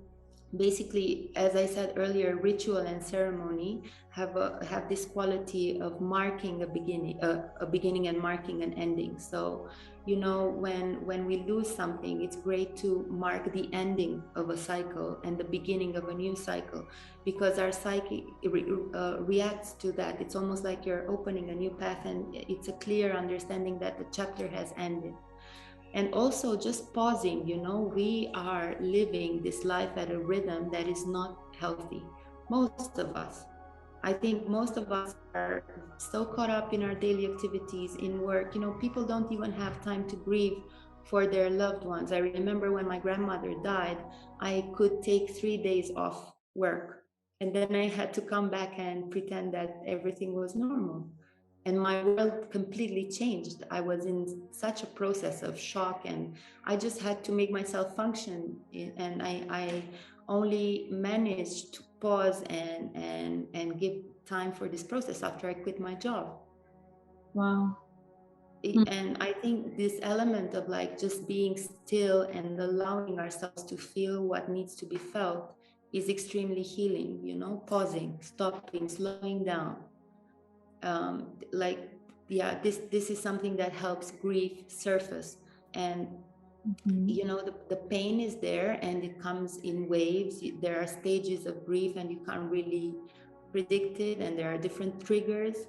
Speaker 2: basically, as I said earlier, ritual and ceremony have this quality of marking a beginning and marking an ending. So when we lose something, it's great to mark the ending of a cycle and the beginning of a new cycle, because our psyche reacts to that. It's almost like you're opening a new path, and it's a clear understanding that the chapter has ended. And also just pausing, we are living this life at a rhythm that is not healthy. Most of us. I think most of us are so caught up in our daily activities, in work. People don't even have time to grieve for their loved ones. I remember when my grandmother died, I could take 3 days off work. And then I had to come back and pretend that everything was normal. And my world completely changed. I was in such a process of shock, and I just had to make myself function. And I only managed to pause and give time for this process after I quit my job.
Speaker 1: Wow.
Speaker 2: And I think this element of like just being still and allowing ourselves to feel what needs to be felt is extremely healing, pausing, stopping, slowing down. Like, yeah, this is something that helps grief surface. And the pain is there, and it comes in waves. There are stages of grief, and you can't really predict it, and there are different triggers,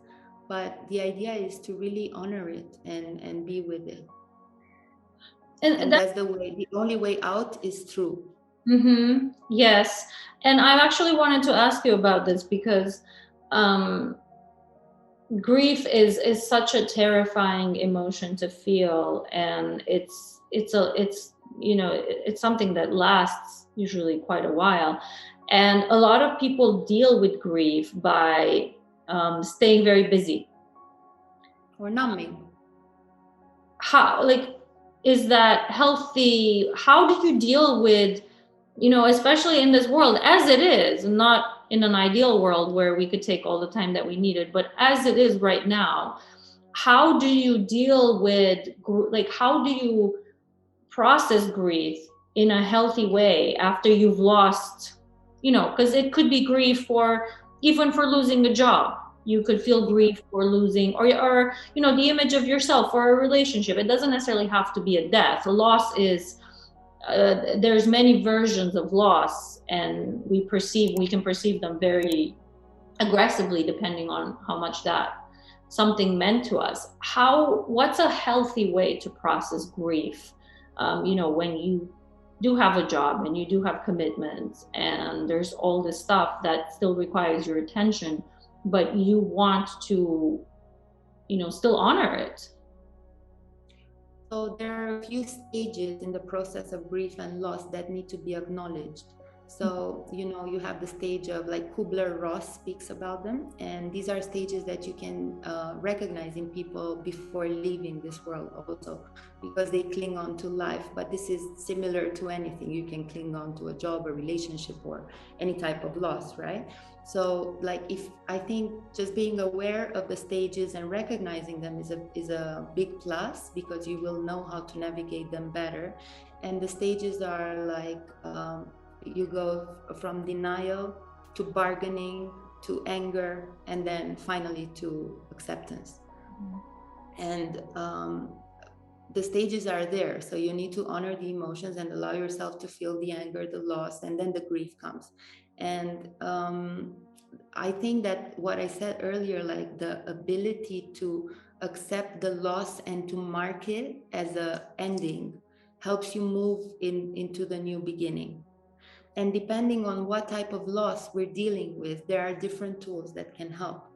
Speaker 2: but the idea is to really honor it and be with it. And that's the only way out is through.
Speaker 1: Yes. And I actually wanted to ask you about this because grief is such a terrifying emotion to feel, and it's something that lasts usually quite a while. And a lot of people deal with grief by staying very busy
Speaker 2: Or numbing.
Speaker 1: how, like, is that healthy? How do you deal with, especially in this world as it is, not in an ideal world where we could take all the time that we needed, but as it is right now, how do you deal with, like, how do you process grief in a healthy way after you've lost, because it could be grief for, even for losing a job. You could feel grief for losing, or the image of yourself, or a relationship. It doesn't necessarily have to be a death. A loss is, there's many versions of loss, and we can perceive them very aggressively depending on how much that something meant to us. What's a healthy way to process grief, when you do have a job and you do have commitments and there's all this stuff that still requires your attention, but you want to, still honor it?
Speaker 2: So there are a few stages in the process of grief and loss that need to be acknowledged. So, you have the stage of, like, Kubler-Ross speaks about them. And these are stages that you can recognize in people before leaving this world also, because they cling on to life. But this is similar to anything. You can cling on to a job, a relationship, or any type of loss, right? So, like, I think just being aware of the stages and recognizing them is a big plus, because you will know how to navigate them better. And the stages are like, you go from denial to bargaining to anger, and then finally to acceptance. And the stages are there, so you need to honor the emotions and allow yourself to feel the anger, the loss, and then the grief comes. And I think that what I said earlier, like the ability to accept the loss and to mark it as a ending, helps you move into the new beginning. And depending on what type of loss we're dealing with, there are different tools that can help.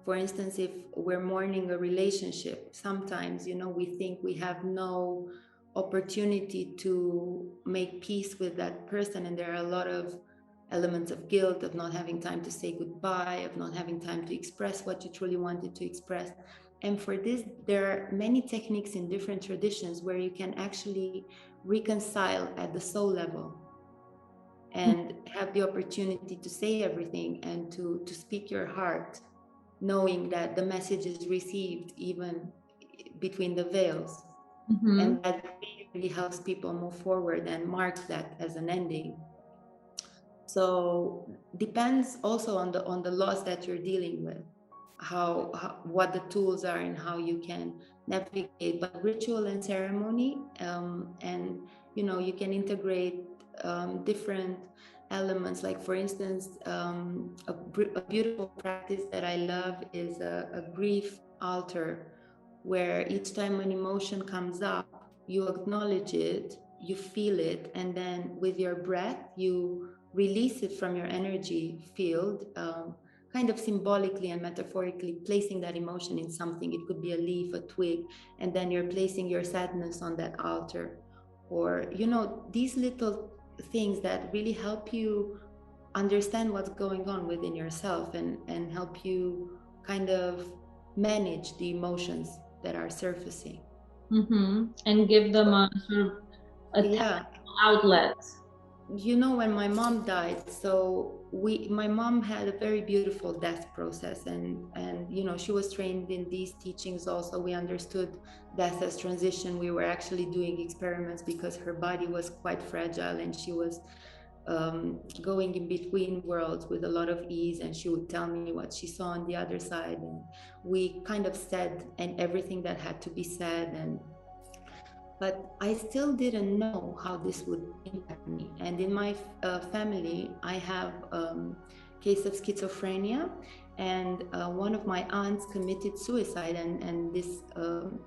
Speaker 2: For instance, if we're mourning a relationship, sometimes, we think we have no opportunity to make peace with that person. And there are a lot of elements of guilt, of not having time to say goodbye, of not having time to express what you truly wanted to express. And for this, there are many techniques in different traditions where you can actually reconcile at the soul level and have the opportunity to say everything and to speak your heart, knowing that the message is received even between the veils. And that really helps people move forward and marks that as an ending. So depends also on the loss that you're dealing with, how what the tools are and how you can navigate. But ritual and ceremony, and you can integrate different elements. Like, for instance, a beautiful practice that I love is a grief altar, where each time an emotion comes up, you acknowledge it, you feel it, and then with your breath you release it from your energy field, kind of symbolically and metaphorically placing that emotion in something. It could be a leaf, a twig, and then you're placing your sadness on that altar. Or these little things that really help you understand what's going on within yourself, and help you kind of manage the emotions that are surfacing.
Speaker 1: And give them a sort of outlet.
Speaker 2: When my mom died, so my mom had a very beautiful death process, and she was trained in these teachings also. We understood death as transition. We were actually doing experiments because her body was quite fragile, and she was going in between worlds with a lot of ease, and she would tell me what she saw on the other side, and we kind of said and everything that had to be said. And but I still didn't know how this would impact me. And in my family, I have case of schizophrenia, and one of my aunts committed suicide, and this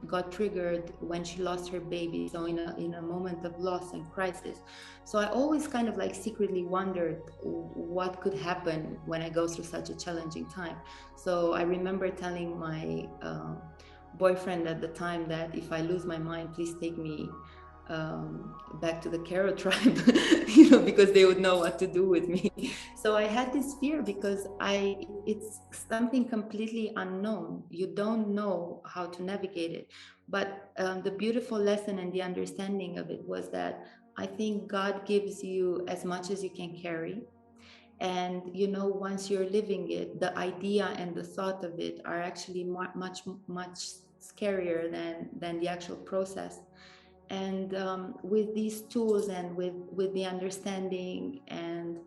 Speaker 2: got triggered when she lost her baby. So in a moment of loss and crisis. So I always kind of like secretly wondered what could happen when I go through such a challenging time. So I remember telling my boyfriend at the time that if I lose my mind, please take me back to the Karo tribe, because they would know what to do with me. So I had this fear because it's something completely unknown. You don't know how to navigate it. But the beautiful lesson and the understanding of it was that I think God gives you as much as you can carry. And once you're living it, the idea and the thought of it are actually much scarier than the actual process. And with these tools and with the understanding, and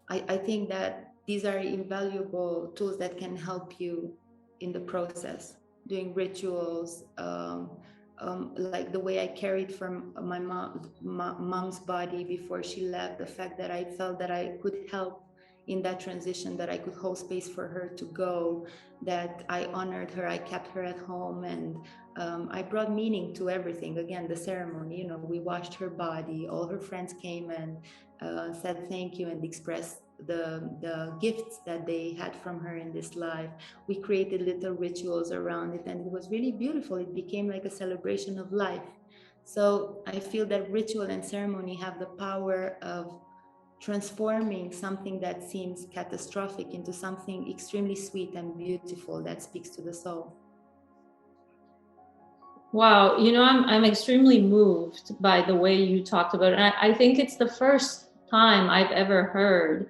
Speaker 2: I think that these are invaluable tools that can help you in the process, doing rituals, like the way I carried from my mom's body before she left, the fact that I felt that I could help in that transition, that I could hold space for her to go, that I honored her, I kept her at home, and I brought meaning to everything. Again, the ceremony, we washed her body, all her friends came and said thank you and expressed the gifts that they had from her in this life. We created little rituals around it, and it was really beautiful. It became like a celebration of life. So I feel that ritual and ceremony have the power of transforming something that seems catastrophic into something extremely sweet and beautiful that speaks to the soul.
Speaker 1: Wow, I'm extremely moved by the way you talked about it. And I think it's the first time I've ever heard,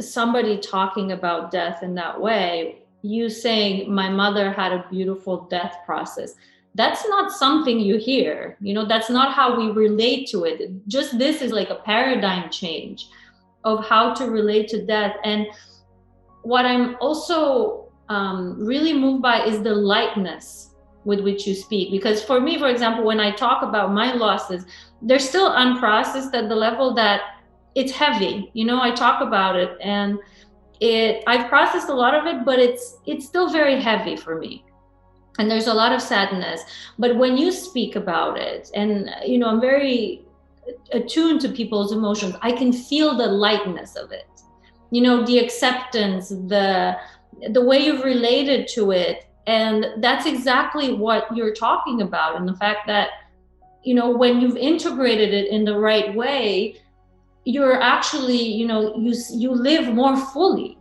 Speaker 1: somebody talking about death in that way. You saying my mother had a beautiful death process. That's not something you hear. That's not how we relate to it. Just this is like a paradigm change of how to relate to death. And what I'm also really moved by is the lightness with which you speak. Because for me, for example, when I talk about my losses, they're still unprocessed at the level that it's heavy. I talk about it, and I've processed a lot of it, but it's still very heavy for me. And there's a lot of sadness. But when you speak about it, and I'm very attuned to people's emotions, I can feel the lightness of it. The acceptance, the way you've related to it. And that's exactly what you're talking about. And the fact that, when you've integrated it in the right way, you're actually, you live more fully,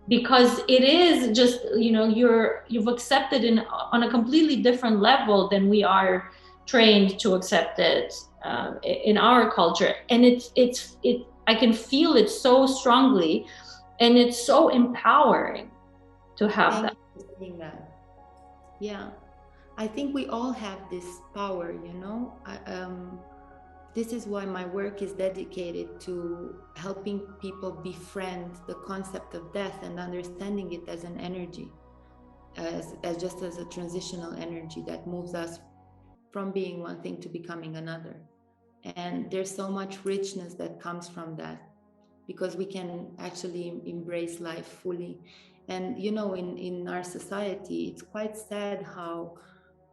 Speaker 1: because it is just, you've accepted on a completely different level than we are trained to accept it in our culture. And I can feel it so strongly, and it's so empowering to have that.
Speaker 2: Thank you for saying that. Yeah, I think we all have this power, this is why my work is dedicated to helping people befriend the concept of death and understanding it as an energy, as just as a transitional energy that moves us from being one thing to becoming another. And there's so much richness that comes from that, because we can actually embrace life fully. And in our society, it's quite sad how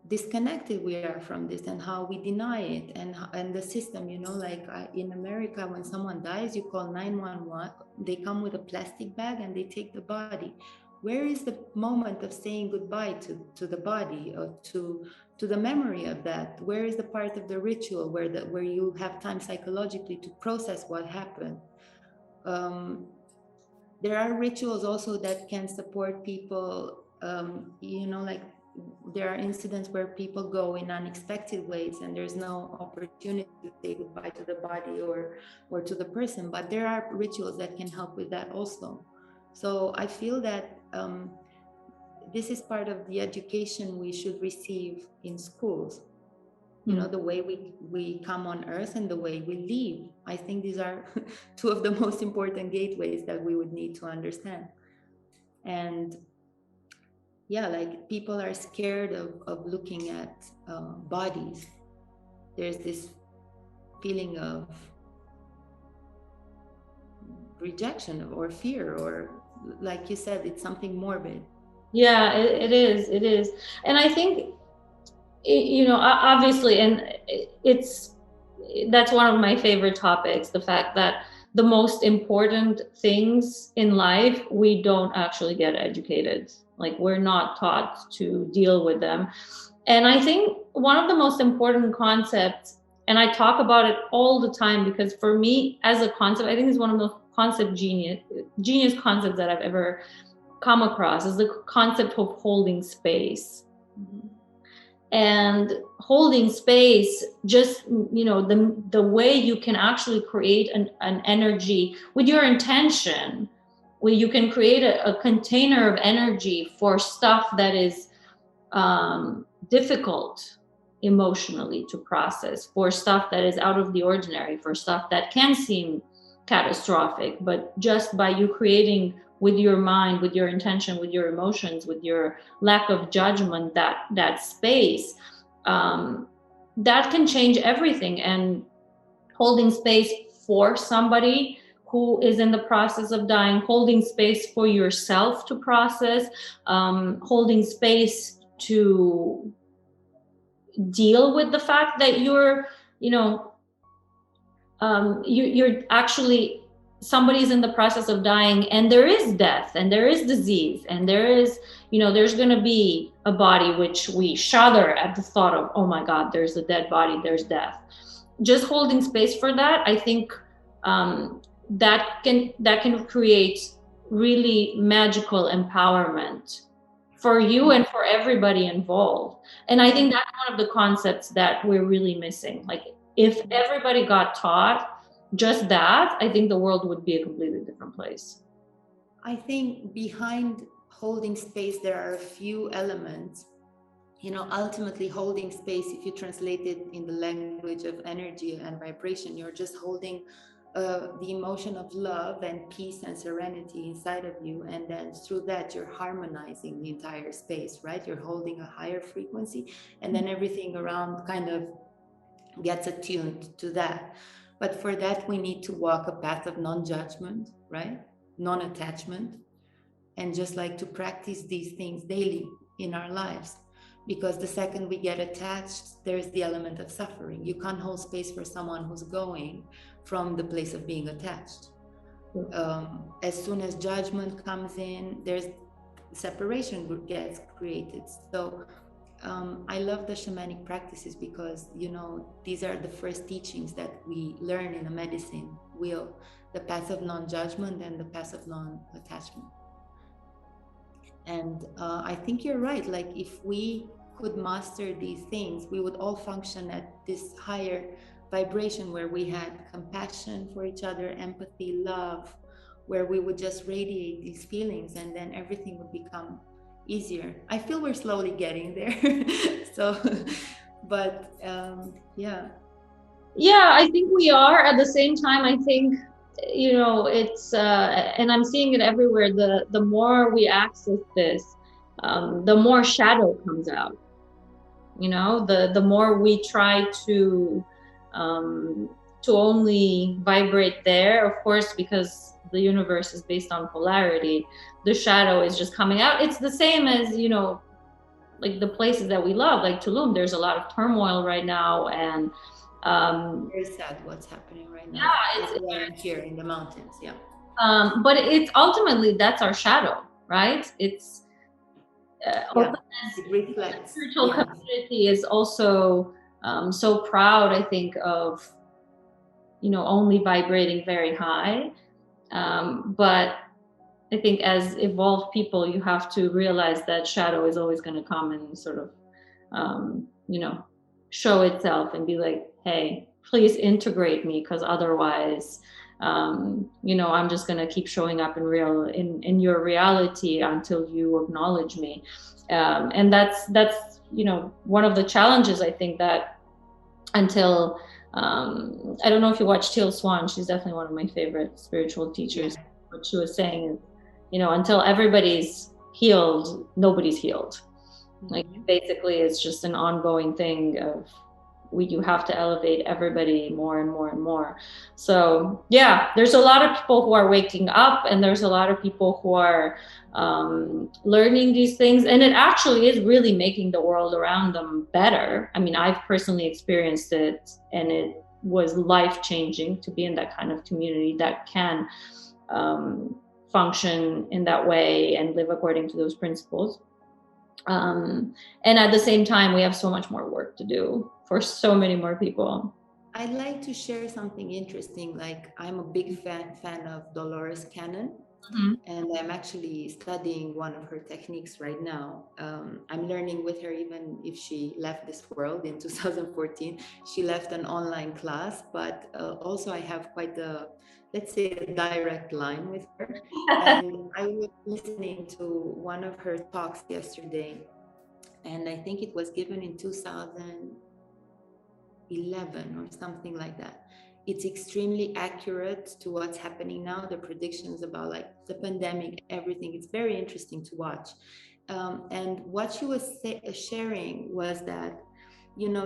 Speaker 2: disconnected we are from this, and how we deny it, and the system, in America, when someone dies, you call 911, they come with a plastic bag and they take the body. Where is the moment of saying goodbye to the body, or to the memory of that? Where is the part of the ritual where you have time psychologically to process what happened? There are rituals also that can support people, like there are incidents where people go in unexpected ways and there's no opportunity to say goodbye to the body or to the person, but there are rituals that can help with that also. So I feel that this is part of the education we should receive in schools, you know, the way we come on earth and the way we leave. I think these are two of the most important gateways that we would need to understand. And yeah, like people are scared of looking at bodies. There's this feeling of rejection or fear, or like you said, it's something morbid.
Speaker 1: Yeah, it is. And I think, you know, obviously, and it's, that's one of my favorite topics, the fact that the most important things in life, we don't actually get educated. Like, we're not taught to deal with them. And I think one of the most important concepts, and I talk about it all the time because for me as a concept, I think it's one of the genius concepts that I've ever come across, is the concept of holding space.
Speaker 2: Mhm.
Speaker 1: And holding space, just, you know, the way you can actually create an energy with your intention, where you can create a container of energy for stuff that is difficult emotionally to process, for stuff that is out of the ordinary, for stuff that can seem catastrophic. But just by you creating with your mind, with your intention, with your emotions, with your lack of judgment, that space, that can change everything. And holding space for somebody who is in the process of dying, holding space for yourself to process, holding space to deal with the fact that you're, you know, you're actually, somebody's in the process of dying, and there is death, and there is disease, and there is, you know, there's going to be a body which we shudder at the thought of, oh my God, there's a dead body, there's death. Just holding space for that, I think, that can create really magical empowerment for you and for everybody involved. And I think that's one of the concepts that we're really missing. Like, if everybody got taught just that, I think the world would be a completely different place.
Speaker 2: I think behind holding space, there are a few elements. You know, ultimately, holding space, if you translate it in the language of energy and vibration, you're just holding the emotion of love and peace and serenity inside of you. And then through that, you're harmonizing the entire space, right? You're holding a higher frequency, and then everything around kind of gets attuned to that. But for that, we need to walk a path of non-judgment, right? Non-attachment, and just like to practice these things daily in our lives. Because the second we get attached, there's the element of suffering. You can't hold space for someone who's going from the place of being attached. As soon as judgment comes in, there's separation gets created. So I love the shamanic practices because, you know, these are the first teachings that we learn in a medicine wheel, the path of non-judgment and the path of non-attachment. And I think you're right. Like, if we could master these things, we would all function at this higher vibration where we had compassion for each other, empathy, love, where we would just radiate these feelings, and then everything would become easier. I feel we're slowly getting there. So, but yeah.
Speaker 1: Yeah, I think we are. At the same time, I think, you know, it's and I'm seeing it everywhere, the more we access this, the more shadow comes out. You know, the more we try to only vibrate there, of course, because the universe is based on polarity, the shadow is just coming out. It's the same as, you know, like the places that we love, like Tulum, there's a lot of turmoil right now, and
Speaker 2: Very sad what's happening right now.
Speaker 1: Yeah,
Speaker 2: it's here in the mountains. Yeah.
Speaker 1: But it's ultimately, that's our shadow, right? It's
Speaker 2: It reflects.
Speaker 1: The spiritual community is also so proud, I think, of, you know, only vibrating very high. But I think as evolved people, you have to realize that shadow is always going to come and sort of, you know, show itself and be like, hey, please integrate me, because otherwise, you know, I'm just going to keep showing up in your reality until you acknowledge me. And that's, you know, one of the challenges I think that until I don't know if you watch Teal Swan. She's definitely one of my favorite spiritual teachers.
Speaker 2: Yeah.
Speaker 1: What she was saying is, until everybody's healed, nobody's healed. Like basically, it's just an ongoing thing of you have to elevate everybody more and more and more. So yeah, there's a lot of people who are waking up, and there's a lot of people who are learning these things, and it actually is really making the world around them better. I mean, I've personally experienced it, and it was life-changing to be in that kind of community that can function in that way and live according to those principles. And at the same time, we have so much more work to do for so many more people.
Speaker 2: I'd like to share something interesting. Like, I'm a big fan of Dolores Cannon, and I'm actually studying one of her techniques right now. I'm learning with her, even if she left this world in 2014. She left an online class, but also I have quite a, let's say, a direct line with her. And I was listening to one of her talks yesterday, and I think it was given in 2011 or something like that. It's extremely accurate to what's happening now, the predictions about like the pandemic, everything. It's very interesting to watch. And what she was sharing was that,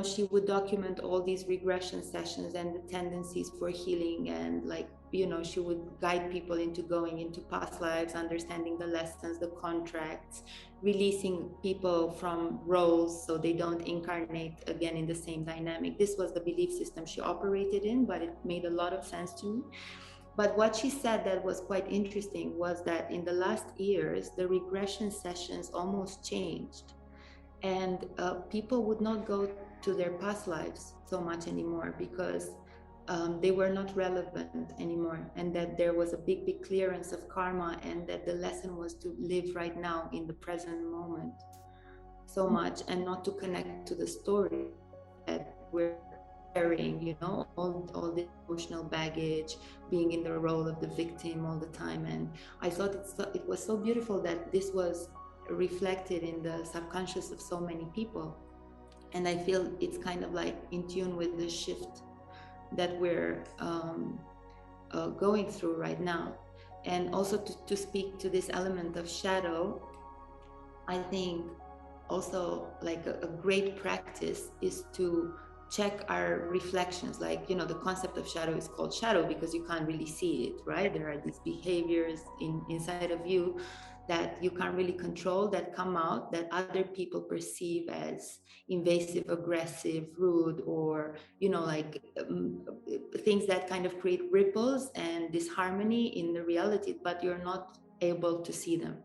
Speaker 2: she would document all these regression sessions and the tendencies for healing, and like, she would guide people into going into past lives, understanding the lessons, the contracts, releasing people from roles so they don't incarnate again in the same dynamic. This was the belief system she operated in, but it made a lot of sense to me. But what she said that was quite interesting was that in the last years, the regression sessions almost changed, and people would not go to their past lives so much anymore because they were not relevant anymore, and that there was a big clearance of karma, and that the lesson was to live right now in the present moment so much, and not to connect to the story that we're carrying, all the emotional baggage, being in the role of the victim all the time. And I thought it was so beautiful that this was reflected in the subconscious of so many people. And I feel it's kind of like in tune with the shift that we're going through right now. And also to speak to this element of shadow, I think also like a great practice is to check our reflections. Like, the concept of shadow is called shadow because you can't really see it, right? There are these behaviors inside of you that you can't really control, that come out, that other people perceive as invasive, aggressive, rude, or things that kind of create ripples and disharmony in the reality, but you're not able to see them.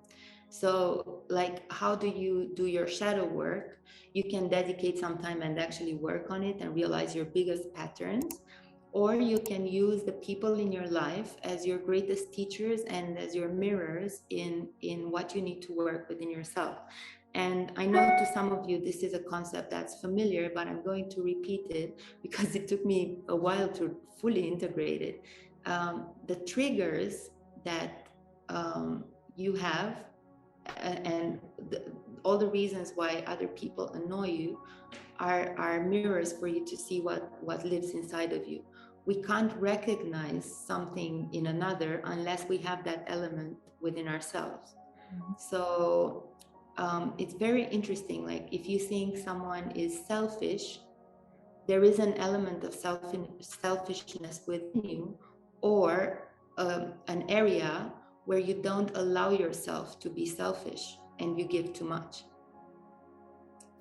Speaker 2: So like, how do you do your shadow work? You can dedicate some time and actually work on it and realize your biggest patterns, or you can use the people in your life as your greatest teachers and as your mirrors in what you need to work within yourself. And I know to some of you this is a concept that's familiar, but I'm going to repeat it because it took me a while to fully integrate it. The triggers that you have, and all the reasons why other people annoy you are mirrors for you to see what lives inside of you. We can't recognize something in another unless we have that element within ourselves. So it's very interesting. Like, if you think someone is selfish, there is an element of selfishness within you, or an area where you don't allow yourself to be selfish and you give too much.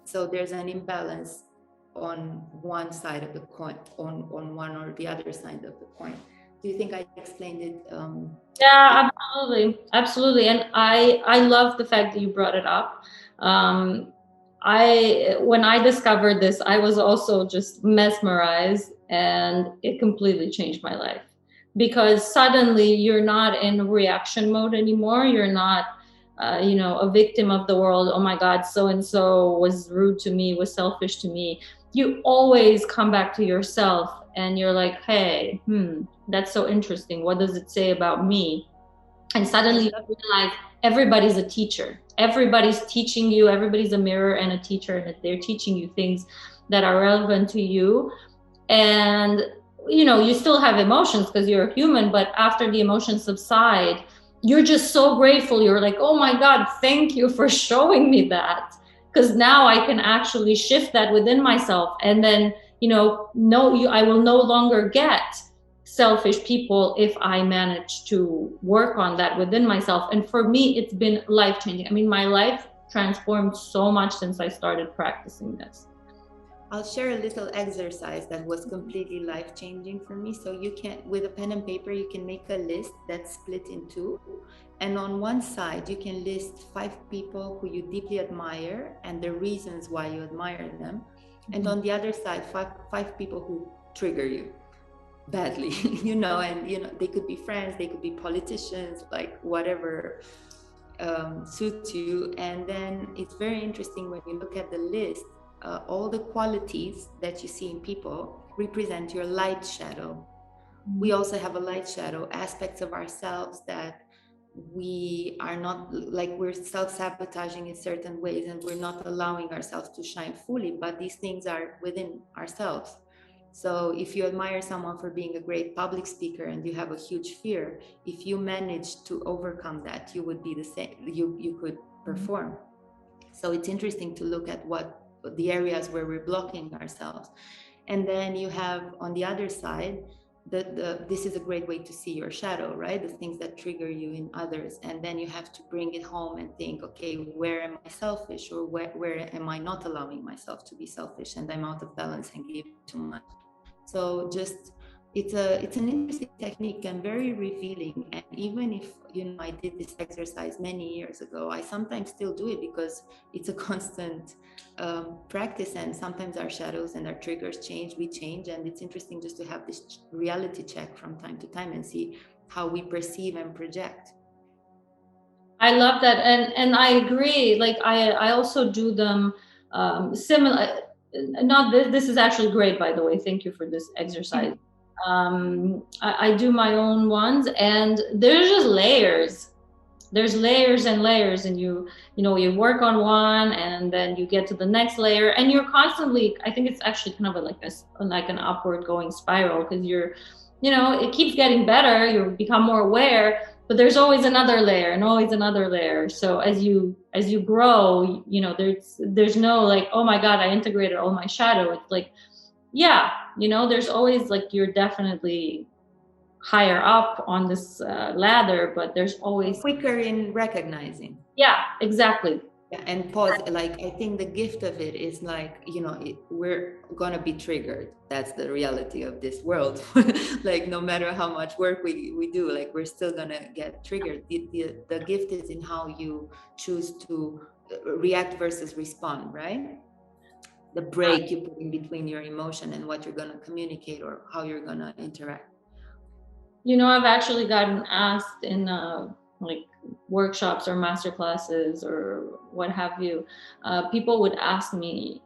Speaker 2: So there's an imbalance on one side of the coin, on one or the other side of the coin. Do you think I explained it?
Speaker 1: Yeah, absolutely. And I love the fact that you brought it up. When I discovered this, I was also just mesmerized, and it completely changed my life, because suddenly you're not in reaction mode anymore. You're not a victim of the world. Oh my God, so and so was rude to me, was selfish to me. You always come back to yourself, and you're like, hey, that's so interesting. What does it say about me? And suddenly you realize everybody's a teacher. Everybody's teaching you. Everybody's a mirror and a teacher, and they're teaching you things that are relevant to you. And you still have emotions because you're human, but after the emotions subside, you're just so grateful. You're like, oh my God, thank you for showing me that, because now I can actually shift that within myself. And then no, I will no longer get selfish people if I manage to work on that within myself. And for me, it's been life changing. I mean, my life transformed so much since I started practicing this.
Speaker 2: I'll share a little exercise that was completely life-changing for me. So you can, with a pen and paper, you can make a list that's split in two. And on one side, you can list 5 people who you deeply admire and the reasons why you admire them. And on the other side, five people who trigger you badly, and they could be friends, they could be politicians, like whatever suits you. And then it's very interesting when you look at the list, all the qualities that you see in people represent your light shadow. We also have a light shadow, aspects of ourselves that we are not, like, we're self-sabotaging in certain ways and we're not allowing ourselves to shine fully, but these things are within ourselves. So if you admire someone for being a great public speaker and you have a huge fear, if you manage to overcome that, you would be the same, you could perform. So it's interesting to look at what the areas where we're blocking ourselves. And then you have on the other side, this is a great way to see your shadow, right? The things that trigger you in others. And then you have to bring it home and think, okay, where am I selfish, or where am I not allowing myself to be selfish and I'm out of balance and give too much. So just, it's an interesting technique and very revealing. And even if I did this exercise many years ago, I sometimes still do it because it's a constant practice, and sometimes our shadows and our triggers change, we change, and it's interesting just to have this reality check from time to time and see how we perceive and project.
Speaker 1: I love that, and I agree. Like I also do them similar. Not this. This is actually great, by the way. Thank you for this exercise. I do my own ones, and there's just layers. There's layers and layers, and you work on one, and then you get to the next layer, and you're constantly. I think it's actually kind of like an upward going spiral, because it keeps getting better. You become more aware, but there's always another layer and always another layer. So as you grow, there's no like, oh my God, I integrated all my shadow. It's like, yeah, there's always, like, you're definitely higher up on this ladder, but there's always
Speaker 2: quicker in recognizing.
Speaker 1: Yeah, exactly.
Speaker 2: Yeah, and pause. Like, I think the gift of it is, like, we're gonna be triggered. That's the reality of this world. Like, no matter how much work we do, like, we're still gonna get triggered. The gift is in how you choose to react versus respond, right? The break you put in between your emotion and what you're gonna communicate or how you're gonna interact.
Speaker 1: I've actually gotten asked in like workshops or master classes or what have you, people would ask me,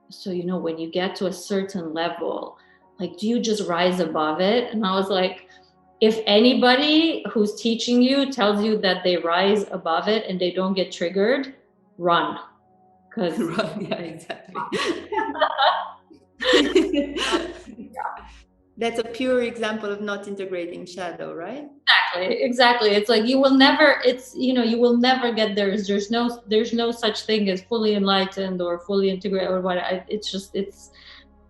Speaker 1: so when you get to a certain level, like, do you just rise above it? And I was like, if anybody who's teaching you tells you that they rise above it and they don't get triggered, run. Because
Speaker 2: yeah, exactly. That's a pure example of not integrating shadow, right?
Speaker 1: Exactly. It's like you will never get there. There's no such thing as fully enlightened or fully integrated or what. It's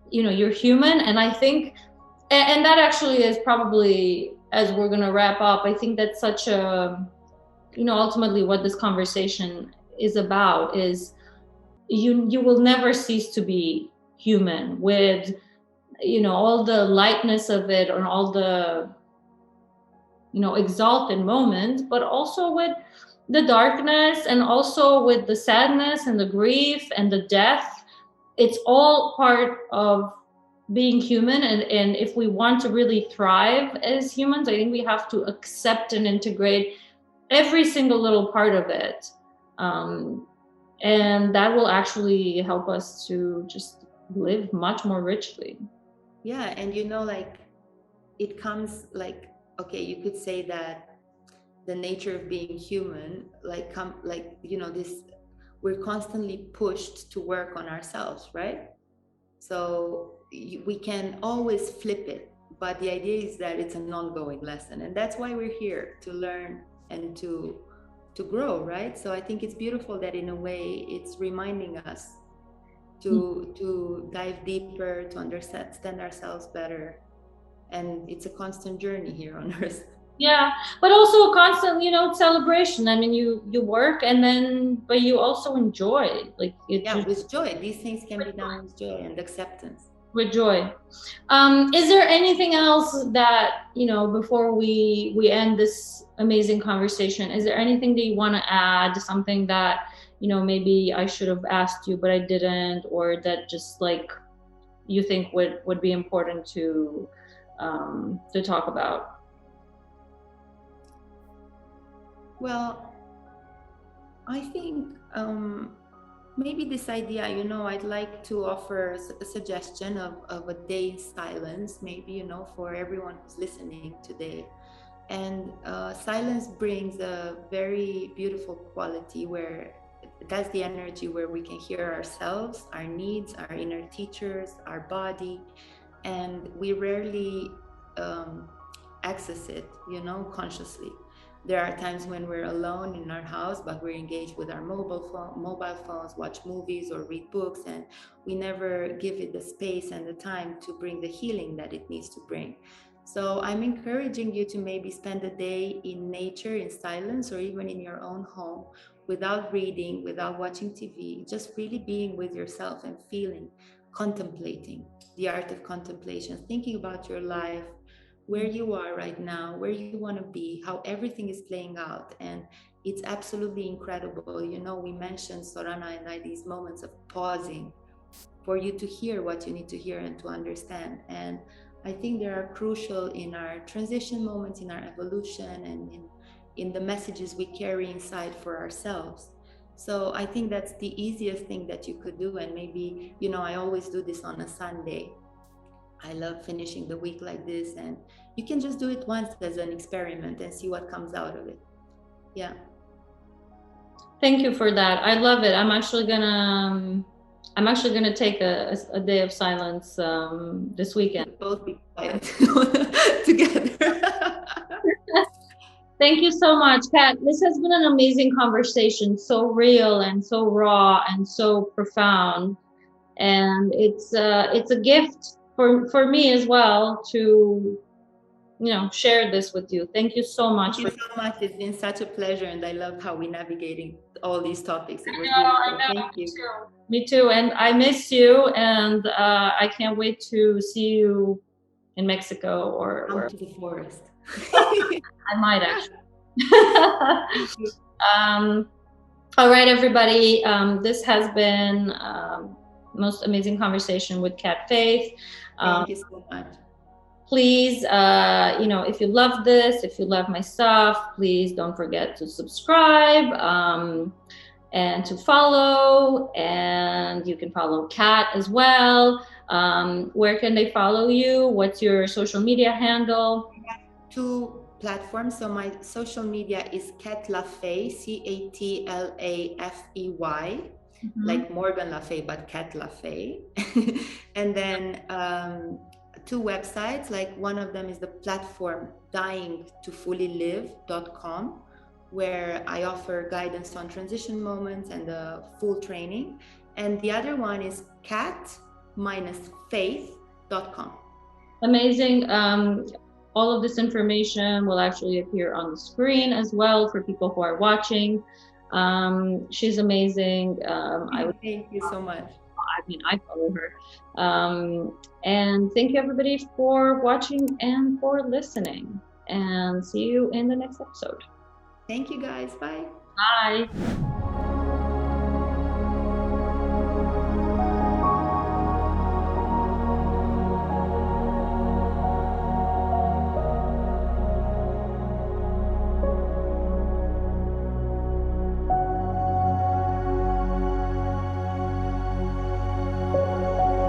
Speaker 1: you're human. And I think, and that actually is probably, as we're going to wrap up, I think that's such a, ultimately what this conversation is about is you will never cease to be human, with all the lightness of it and all the exalted moments, but also with the darkness, and also with the sadness and the grief and the death. It's all part of being human, and if we want to really thrive as humans, I think we have to accept and integrate every single little part of it, and that will actually help us to just live much more richly.
Speaker 2: Yeah, and like, it comes like, okay, you could say that the nature of being human, like, we're constantly pushed to work on ourselves, right? So we can always flip it, but the idea is that it's an ongoing lesson, and that's why we're here, to learn and to grow, right? So I think it's beautiful that in a way it's reminding us to dive deeper, to understand ourselves better, and it's a constant journey here on earth.
Speaker 1: Yeah, but also a constant, celebration. I mean, you work but you also enjoy, like
Speaker 2: with joy. These things can be done with joy and acceptance.
Speaker 1: With joy. Is there anything else that, before we end this amazing conversation, is there anything that you want to add, something that, maybe I should have asked you, but I didn't, or that just like you think would be important to talk about?
Speaker 2: Well, I think maybe this idea, I'd like to offer a suggestion of a day in silence, maybe, for everyone who's listening today. And silence brings a very beautiful quality where that's the energy where we can hear ourselves, our needs, our inner teachers, our body, and we rarely access it, consciously. There are times when we're alone in our house, but we're engaged with our mobile phones, watch movies or read books, and we never give it the space and the time to bring the healing that it needs to bring. So I'm encouraging you to maybe spend a day in nature, in silence, or even in your own home, without reading, without watching TV, just really being with yourself and feeling, contemplating, the art of contemplation, thinking about your life, where you are right now, where you want to be, how everything is playing out. And it's absolutely incredible. We mentioned, Sorana and I, these moments of pausing for you to hear what you need to hear and to understand. And I think they are crucial in our transition moments, in our evolution, and in the messages we carry inside for ourselves. So I think that's the easiest thing that you could do. And maybe, I always do this on a Sunday. I love finishing the week like this, and you can just do it once as an experiment and see what comes out of it. Yeah.
Speaker 1: Thank you for that. I love it. I'm actually gonna take a day of silence this weekend.
Speaker 2: We'll both be quiet together.
Speaker 1: Thank you so much, Kat. This has been an amazing conversation, so real and so raw and so profound. And it's a gift for me as well to share this with you. Thank you so much.
Speaker 2: Thank you so much. It's been such a pleasure, and I love how we're navigating all these topics. It was beautiful. Thank you.
Speaker 1: Me too. And I miss you, and I can't wait to see you in Mexico or
Speaker 2: Come to the forest.
Speaker 1: I might actually. All right, everybody. This has been most amazing conversation with Kat Faith.
Speaker 2: Thank you so much.
Speaker 1: Please, if you love this, if you love my stuff, please don't forget to subscribe and to follow. And you can follow Kat as well. Where can they follow you? What's your social media handle?
Speaker 2: I have 2 platforms. So my social media is Kat Lafay, CATLAFEY. Like Morgan Le Fay, but Kat Lafay. And then 2 websites, like one of them is the platform dyingtofullylive.com, where I offer guidance on transition moments and the full training. And the other one is cat-faith.com.
Speaker 1: Amazing. All of this information will actually appear on the screen as well for people who are watching. She's amazing.
Speaker 2: Thank you so much.
Speaker 1: I follow her. And thank you everybody for watching and for listening. And see you in the next episode.
Speaker 2: Thank you guys. Bye.
Speaker 1: Bye.